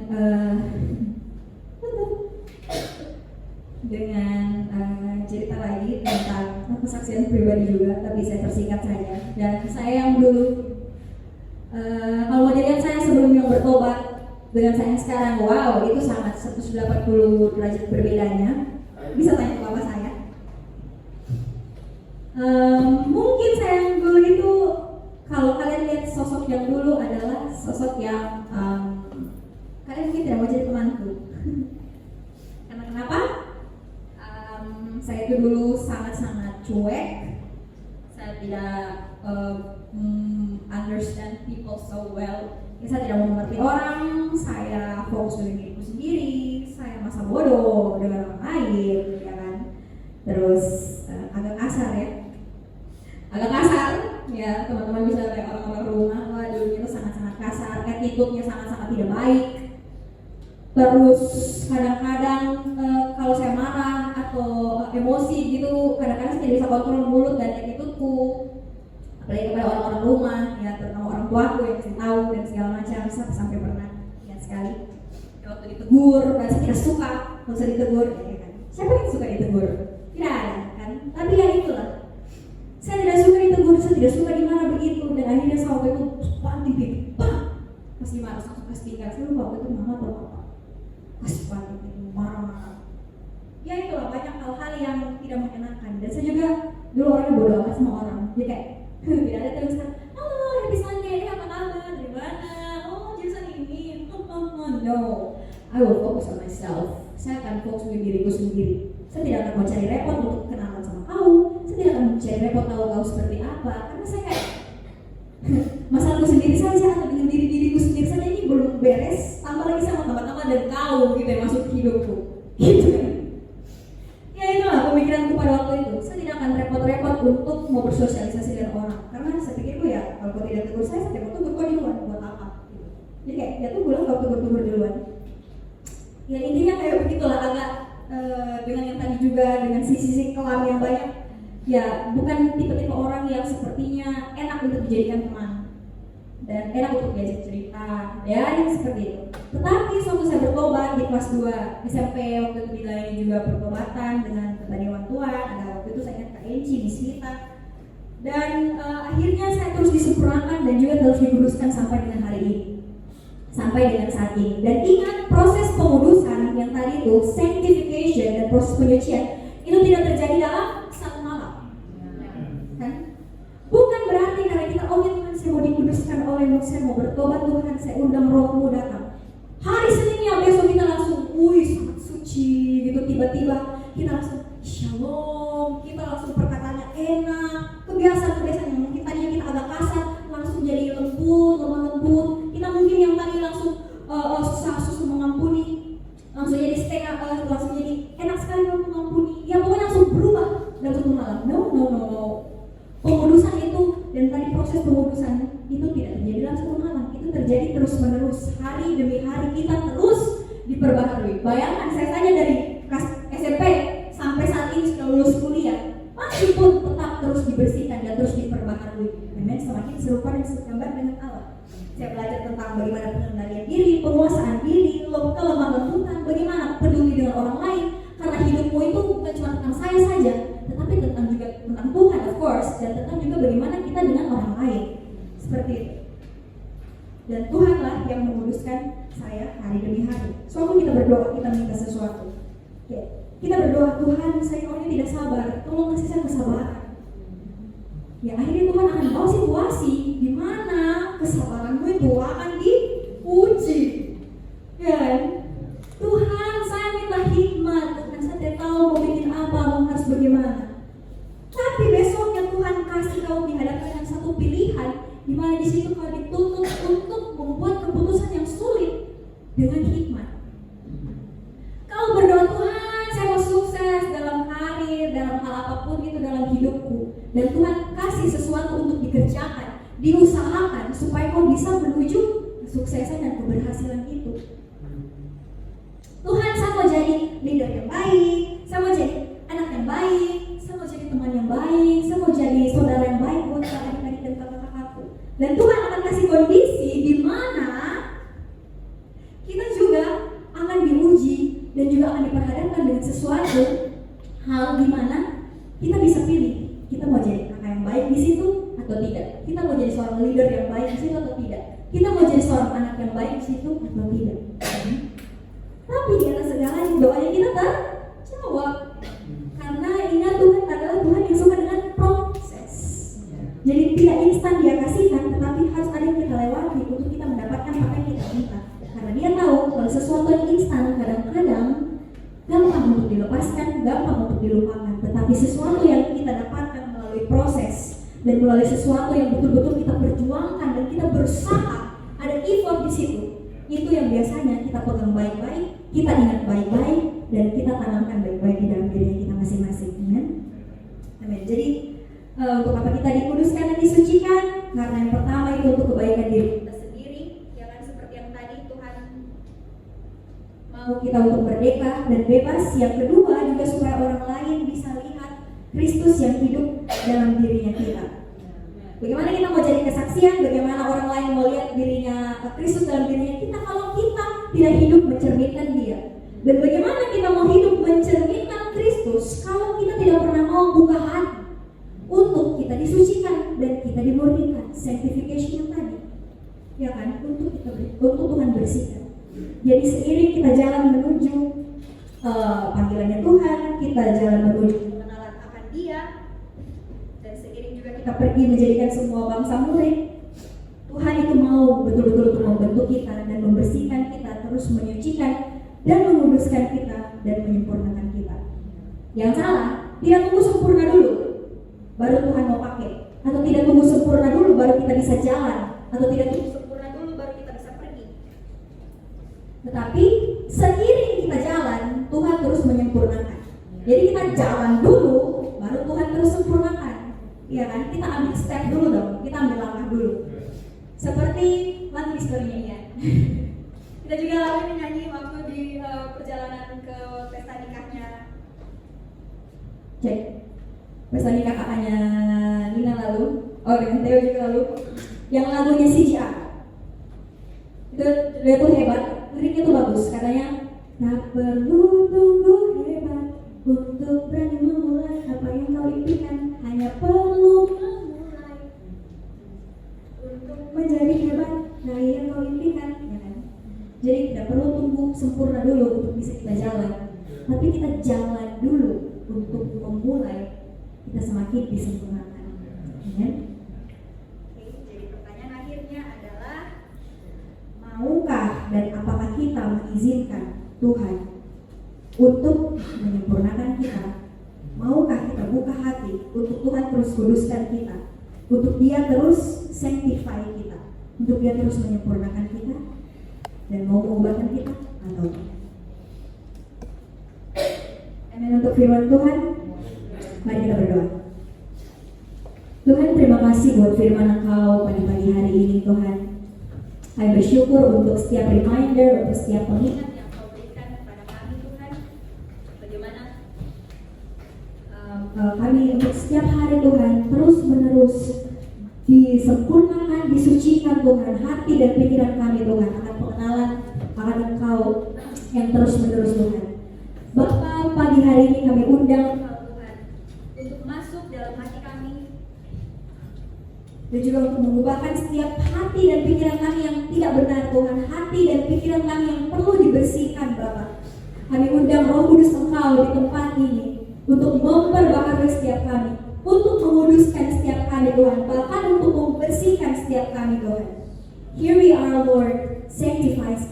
cerita lagi tentang kesaksian pribadi juga, tapi saya persingkat saja. Dan saya yang dulu, kalau dilihat saya sebelum yang bertobat dengan saya yang sekarang, wow, itu sangat 180 derajat berbedanya. Bisa tanya ke bapak saya. Mungkin saya yang dulu itu, kalau kalian lihat sosok yang dulu adalah sosok yang kalian mungkin tidak mau jadi temanku. Karena kenapa? Saya itu dulu sangat-sangat cuek. Saya tidak understand people so well. Saya tidak mau mengerti orang. Saya fokus dengan diriku sendiri. Saya masa bodoh dengan orang lain, ya kan? Terus agak kasar ya. Agak kasar, ya teman-teman bisa lihat orang-orang rumah, wah dulunya itu sangat-sangat kasar, attitude-nya sangat-sangat tidak baik. Terus kadang-kadang kalau saya marah atau emosi gitu, kadang-kadang saya tidak bisa kontrol mulut dan attitude-ku, apalagi kepada orang-orang rumah, ya terutama orang tuaku yang saya tahu dan segala macam. Sampai pernah ya sekali waktu ditegur, saya tidak suka kalau saya ditegur, ya kan? Siapa yang suka ditegur? Tidak ada kan? Tapi ya itulah. Saya tidak suka ditegur, saya tidak suka dimarah begitu, dan akhirnya saya waktu itu banting pipi, pas dimarah langsung kasih tinggal. Saya lupa waktu itu mama atau apa, kasih banting pipi, marah-marah. Ya itulah banyak hal-hal yang tidak menyenangkan, dan saya juga dulu orangnya bodoh amat sama orang, jadi kayak tidak ada tulisan, halo happy Sunday, apa kabar, dari mana, oh jurusan ini, no, I will focus on myself. Saya akan fokus dengan diriku sendiri. Saya tidak akan mau cari repot untuk kenalan sama kau. Saya tidak akan mencari repot tahu kau seperti apa, karena saya kayak masalahku sendiri saja, atau dengan diriku sendiri saja ini belum beres, tambah lagi sama teman-teman dan kau gitu yang masuk ke hidupku, gitu kan? Ya itulah pemikiranku pada waktu itu. Saya tidak akan repot-repot untuk mau bersosialisasi dengan orang, karena saya pikirku ya kalau kau tidak tegur saya tidak mau tegur kau duluan, buat apa? Jadi kayak ya tunggulah kau tegur duluan. Ya intinya kayak begitulah, agak dengan yang tadi juga dengan sisi-sisi kelam yang banyak. Ya bukan tipe-tipe orang yang sepertinya enak untuk dijadikan teman. dan enak untuk diajak cerita, ya yang seperti itu. Tetapi suatu saya bertobat di kelas 2 SMP, waktu itu dilayani juga pertobatan dengan kebanyakan Tuhan. Ada waktu itu saya ingat Kak Enci, Miss Vita, dan akhirnya saya terus disempurnakan dan juga terus dikuduskan sampai dengan hari ini, sampai dengan saat ini. Dan ingat, proses pengudusan yang tadi itu, sanctification dan proses penyucian itu tidak terjadi dalam satu malam, kan? Bukan berarti karena kita, oh ya Tuhan saya mau dikuduskan oleh-Mu, saya mau bertobat Tuhan, saya undang Roh-Mu datang. Hari Seninnya besok kita langsung, sangat suci gitu, tiba-tiba kita langsung shalom, kita langsung perkataannya enak, kebiasaan-kebiasaan yang mungkin tadinya kita agak kasar, langsung jadi lembut, lemah lembut. Kita mungkin yang tadi langsung susah mengampuni, langsung jadi setengah, langsung jadi enak sekali mengampuni. Ya pokoknya langsung berubah dalam satu malam. No. Pengudusan itu dan tadi proses pengudusan itu tidak terjadi dalam satu malam. Itu terjadi terus menerus, hari demi hari kita terus diperbaharui. Bayangkan saya tanya dari kelas SMP sampai saat ini sudah lulus kuliah, masih pun tetap terus dibersihkan dan terus diperbaharui. Amin. Semakin serupa dan segambar dengan Allah. Saya belajar tentang bagaimana pengendalian diri, penguasaan diri, kelemah lembutan, bagaimana peduli dengan orang lain. Karena hidupmu itu bukan cuma tentang saya saja, tetapi tentang juga tentang Tuhan, of course, dan tentang juga bagaimana kita dengan orang lain. Seperti itu. Dan Tuhanlah yang menguduskan saya hari demi hari. Suatu kita berdoa, kita minta sesuatu. Ya. Kita berdoa, Tuhan saya orangnya tidak sabar, tolong kasih saya kesabaran. Ya akhirnya Tuhan akan bawa situasi di mana kesabaranmu itu akan diuji. Ya kan? Tuhan saya minta hikmat, Tuhan saya tidak tahu mau bikin apa, mau harus bagaimana. Tapi besoknya Tuhan kasih kau dihadapkan dengan satu pilihan di mana di situ kau dituntut untuk membuat keputusan yang sulit dengan hikmat. Kau berdoa, Tuhan saya mau sukses dalam karir, dalam hal apapun itu dalam hidupku, dan Tuhan kasih sesuatu untuk dikerjakan, diusahakan supaya kau bisa menuju kesuksesan dan keberhasilan itu. Tuhan saya mau jadi leader yang baik, saya mau jadi anak yang baik, saya mau jadi teman yang baik, saya mau jadi saudara yang baik buat adik-adik dan kakak-kakakku. Dan Tuhan akan kasih kondisi di mana kita juga akan diuji dan juga akan diperhadapkan dengan sesuatu hal di mana kita bisa pilih, kita mau jadi kakak yang baik di situ atau tidak, kita mau jadi seorang leader yang baik di situ atau tidak, kita mau jadi seorang anak yang baik di situ atau tidak. Tapi di atas segalanya doanya kita terjawab, karena ingat Tuhan adalah Tuhan yang suka dengan proses. Jadi tidak instan Dia kasihkan, tetapi harus ada yang kita lewati untuk kita mendapatkan apa yang kita minta. Karena Dia tahu kalau sesuatu yang instan kadang-kadang gampang untuk dilepaskan, gampang untuk dilupakan. Tetapi sesuatu yang kita dapatkan melalui proses dan melalui sesuatu yang betul-betul kita perjuangkan dan kita berusaha, ada effort di situ. Itu yang biasanya kita pegang baik-baik, kita ingat baik-baik, dan kita tanamkan baik-baik di dalam diri kita masing-masing. Amin. Jadi untuk apa kita dikuduskan dan disucikan? Karena yang pertama itu untuk kebaikan diri kita sendiri, ya kan, seperti yang tadi Tuhan mau kita untuk merdeka dan bebas. Yang kedua juga supaya orang lain bisa lihat Kristus yang hidup dalam dirinya kita. Bagaimana kita mau jadi kesaksian, bagaimana orang lain mau lihat dirinya Kristus dalam dirinya kita kalau kita tidak hidup mencerminkan Dia. Dan bagaimana kita mau hidup mencerminkan Kristus kalau kita tidak pernah mau buka hati untuk kita disucikan dan kita dimurnikan, sanctification yang tadi, ya kan, untuk Tuhan bersihkan. Jadi seiring kita jalan menuju panggilannya Tuhan, kita jalan menuju pengenalan akan Dia, dan seiring juga kita pergi menjadikan semua bangsa murid, Tuhan itu mau betul-betul untuk membentuk kita dan membersihkan kita, terus menyucikan dan menguduskan kita dan menyempurnakan kita. Yang salah, tidak tunggu sempurna dulu baru Tuhan mau pakai, atau tidak tunggu sempurna dulu baru kita bisa jalan, atau tidak tunggu sempurna dulu baru kita bisa pergi. Tetapi seiring kita jalan, Tuhan terus menyempurnakan. Jadi kita jalan dulu, baru Tuhan terus sempurnakan. Iya kan? Kita ambil step dulu dong, kita ambil langkah dulu. Seperti lagu historinya Ian. Kita juga lalu nyanyi waktu di perjalanan ke pesta nikahnya. Cek. Pesta nikah kakaknya Nina lalu, dengan Theo juga lalu. yang lagunya CGR. Dia tuh hebat, liriknya tuh bagus. Katanya, tak perlu tunggu hebat untuk berani memulai apa yang kau impikan. Hanya perlu memulai untuk menjadi hebat dari yang kau impikan, ya kan? Jadi tidak perlu tunggu sempurna dulu untuk bisa kita jalan, tapi kita jalan dulu untuk memulai kita semakin disempurnakan. Ya? Jadi pertanyaan akhirnya adalah, maukah dan apakah kita mengizinkan Tuhan untuk menyempurnakan kita? Maukah kita buka hati untuk Tuhan terus kuduskan kita, untuk Dia terus sanctify kita, untuk Dia terus menyempurnakan kita dan mau mengubahkan kita atau tidak? Amin. Untuk firman Tuhan, mari kita berdoa. Tuhan, terima kasih buat firman Engkau pada pagi hari ini Tuhan. Kami bersyukur untuk setiap reminder, untuk setiap pengingat yang Kau berikan kepada kami Tuhan. Bagaimana kami untuk setiap hari Tuhan terus menerus disempurnakan, disucikan Tuhan, hati dan pikiran kami Tuhan akan pengenalan akan Engkau yang terus menerus Tuhan. Bapa, pagi hari ini kami undang Engkau Tuhan untuk masuk dalam hati kami dan juga untuk mengubahkan setiap hati dan pikiran kami yang tidak benar Tuhan, hati dan pikiran kami yang perlu dibersihkan Bapa. Kami undang Roh Kudus Engkau di tempat ini untuk memperbaharui setiap kami, untuk menguduskan setiap kami Tuhan, bahkan untuk membersihkan setiap kami Tuhan. Here we are Lord, sanctify us.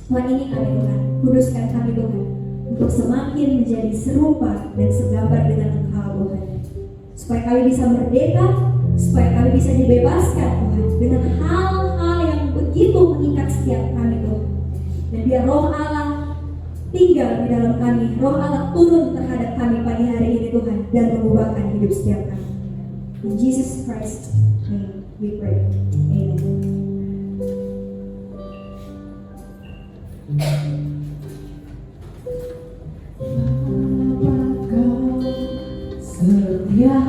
Tuhan, ini kami Tuhan, kuduskan kami Tuhan, untuk semakin menjadi serupa dan segambar dengan Engkau Tuhan, supaya kami bisa merdeka, supaya kami bisa dibebaskan Tuhan dengan hal-hal yang begitu mengikat setiap kami Tuhan. Dan biar Roh Allah tinggal di dalam kami, Roh Allah turun terhadap kami pagi hari ini Tuhan dan mengubahkan hidup setiap kami. In Jesus Christ name we pray. Amen. Apakah setia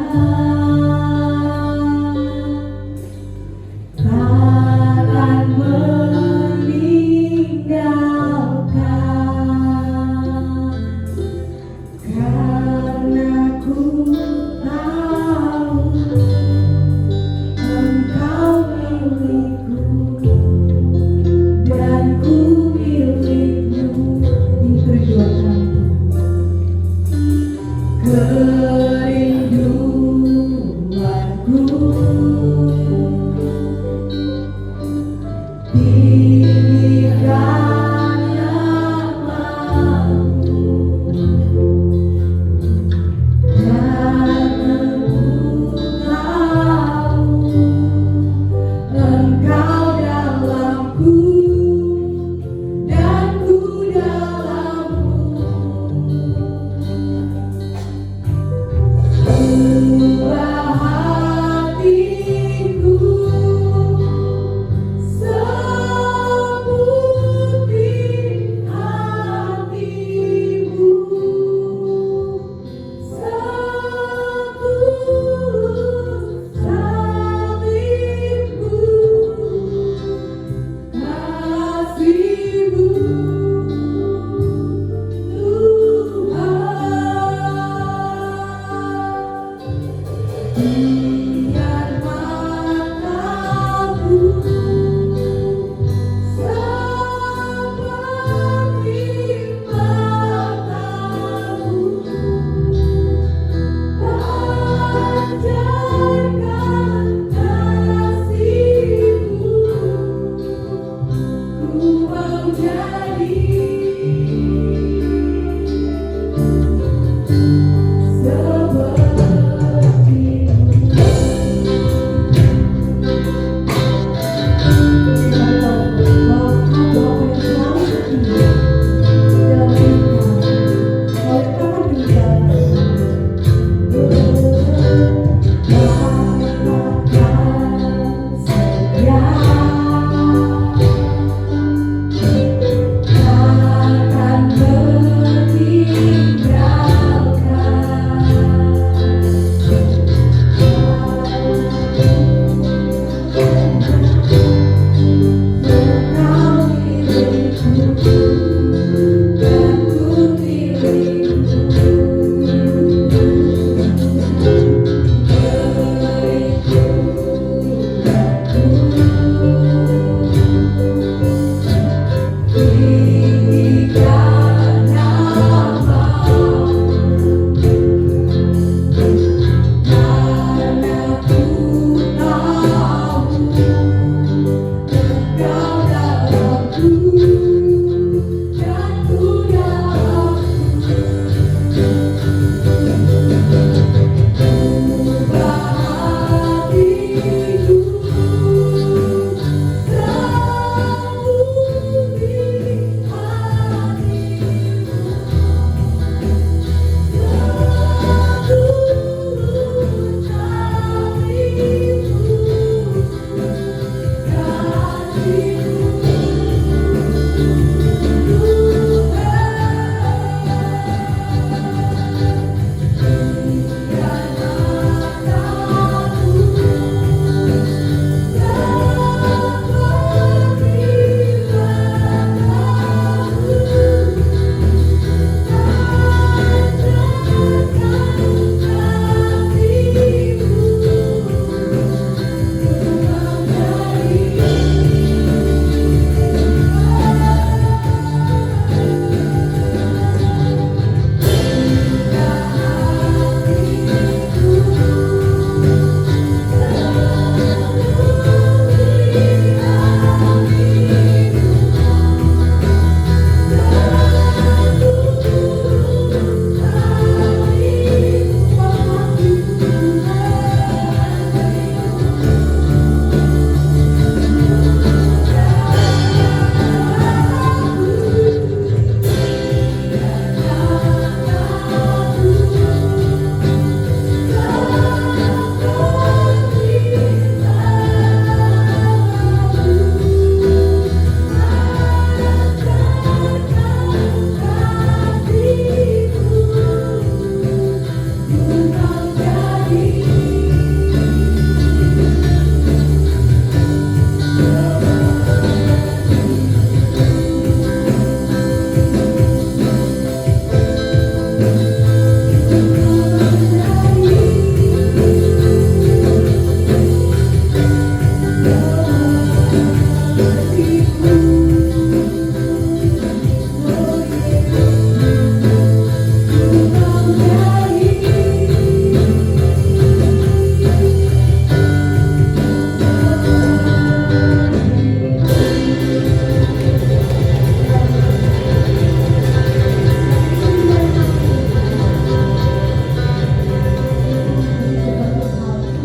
takkan meninggalkan, karena ku tahu Engkau milikku dan ku milikmu. Ini perjuangan kerinduanku, tinggikan namamu dan aku tahu Engkau dalamku dan ku dalammu. Ubah hatiku seperti hatimu, setulus salibmu, kasihmu Tuhan. Biar mataku seperti matamu, pancarkan kasihmu, ku mau jadi seperti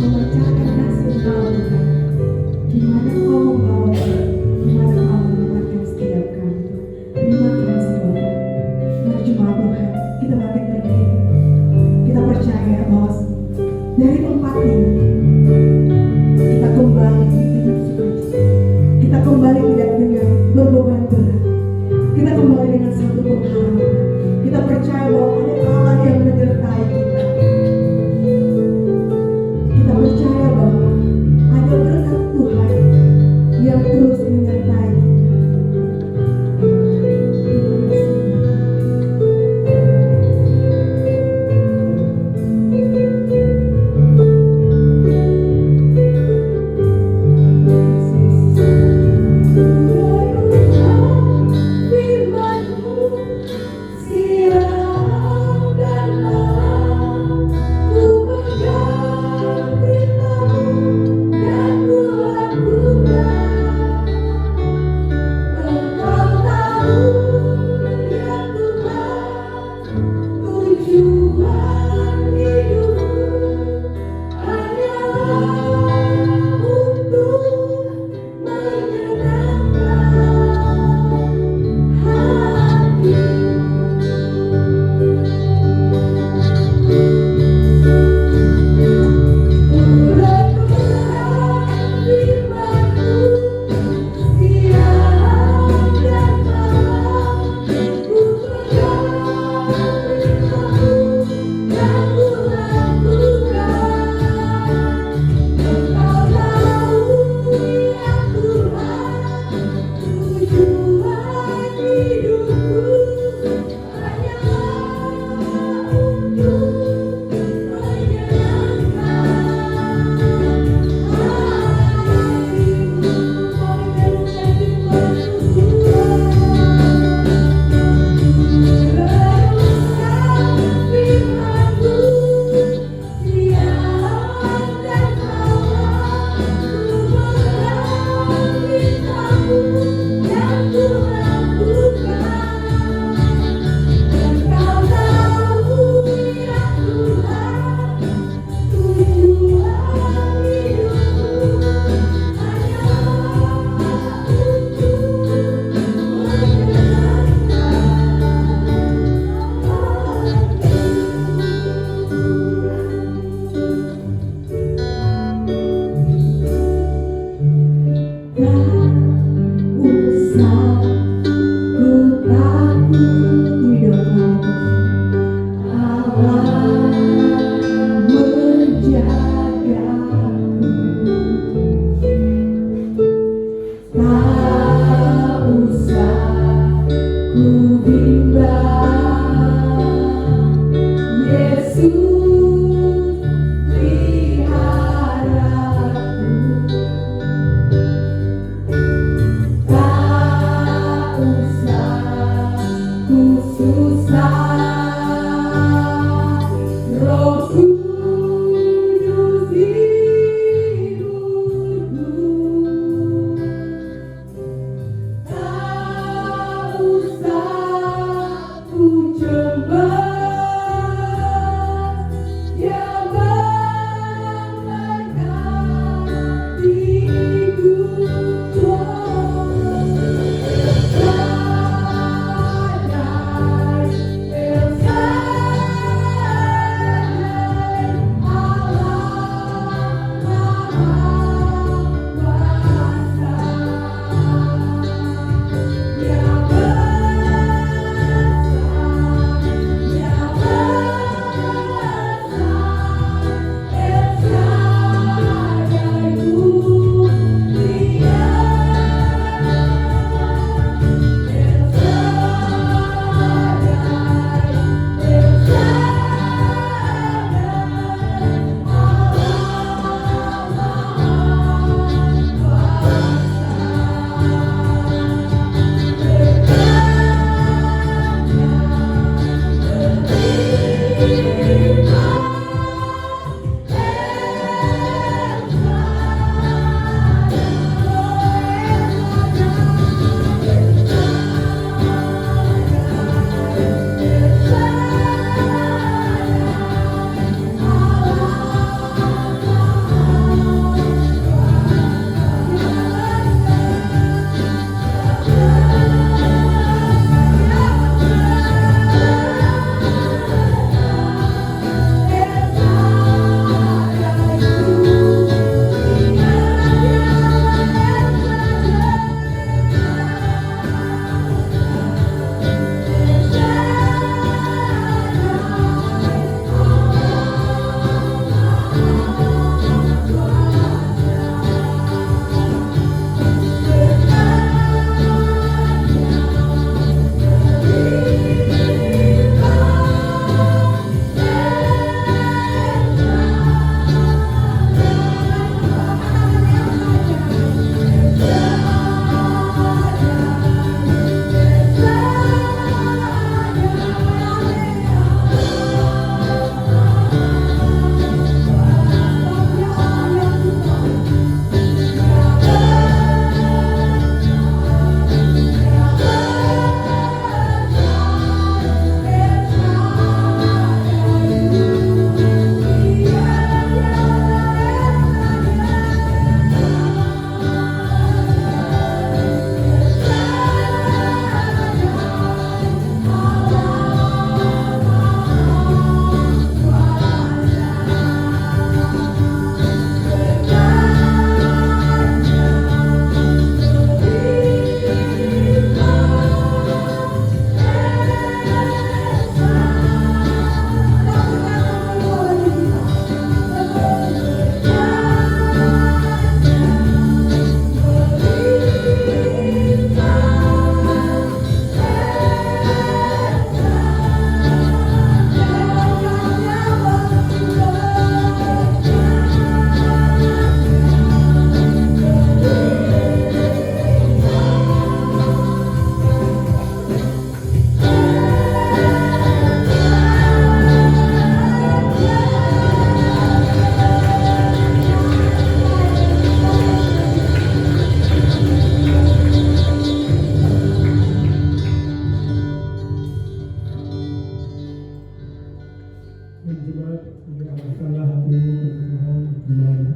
memecahkan nasib kami, Tuhan. Di mana Kau membawa kami, di mana Kau menempatkan setiap kami, Tuhan. Terima kasih Bapak. Mari jemaat Tuhan, kita bangkit berdiri. Kita percaya bahwa dari tempat ini kita kembali dengan sukacita. Kita kembali tidak dengan berbeban berat. Kita kembali dengan satu pengharapan. Kita percaya bahwa ada Allah yang menyertai kita. Kita percaya bahwa ada berkat Tuhan yang terus menyertai kita. Terima kasih.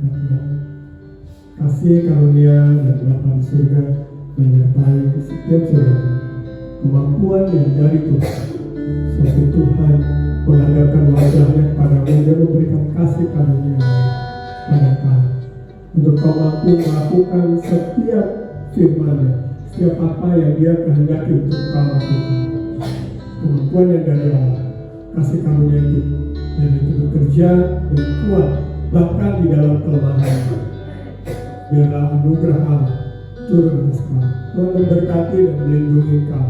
berkat Tuhan. Kasih karunia dan Bapa di surga menyertai setiap saudara. Kemampuan yang dari Tuhan, suatu Tuhan mengandalkan wajahnya kepadamu dan memberikan kasih karunia pada kau, untuk kau mampu melakukan setiap firman-Nya, setiap apa yang Dia kehendaki untuk kau lakukan. Kemampuan yang dari Allah, kasih karunia itu, dan itu bekerja dan kuat bahkan di dalam kelemahan. Biarlah anugerah Allah turun atas kau. Tuhan memberkati dan melindungi kau.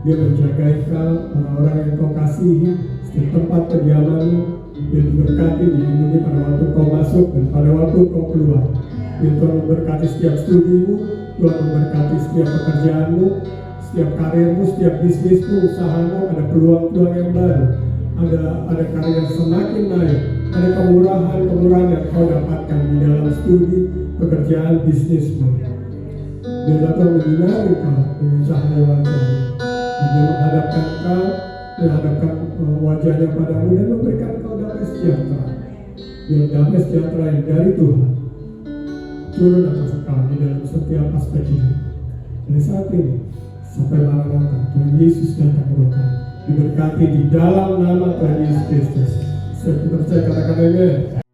Dia menjaga kau, orang-orang yang kau kasihi, setiap tempat kediamanmu. Dia memberkati, dilindungi pada waktu kau masuk dan pada waktu kau keluar. Dia Tuhan memberkati setiap studimu, Tuhan memberkati setiap pekerjaanmu, setiap karirmu, setiap bisnismu, usahamu. Ada peluang-peluang yang baru, ada karir yang semakin naik, ada kemurahan yang kau dapatkan di dalam studi, pekerjaan, bisnismu. Dia Tuhan menyinari kau dengan cahaya wajahnya, dan Dia menghadapkan kau, menghadapkan wajahnya padamu dan memberikan kau damai sejahtera. Biar damai sejahtera yang dari Tuhan turun atas kau di dalam setiap aspek hidup. Dari saat ini sampai Maranatha, Tuhan Yesus datang berokat. Diberkati di dalam nama Tuhan Yesus Kristus. Saya percaya, katakan amin.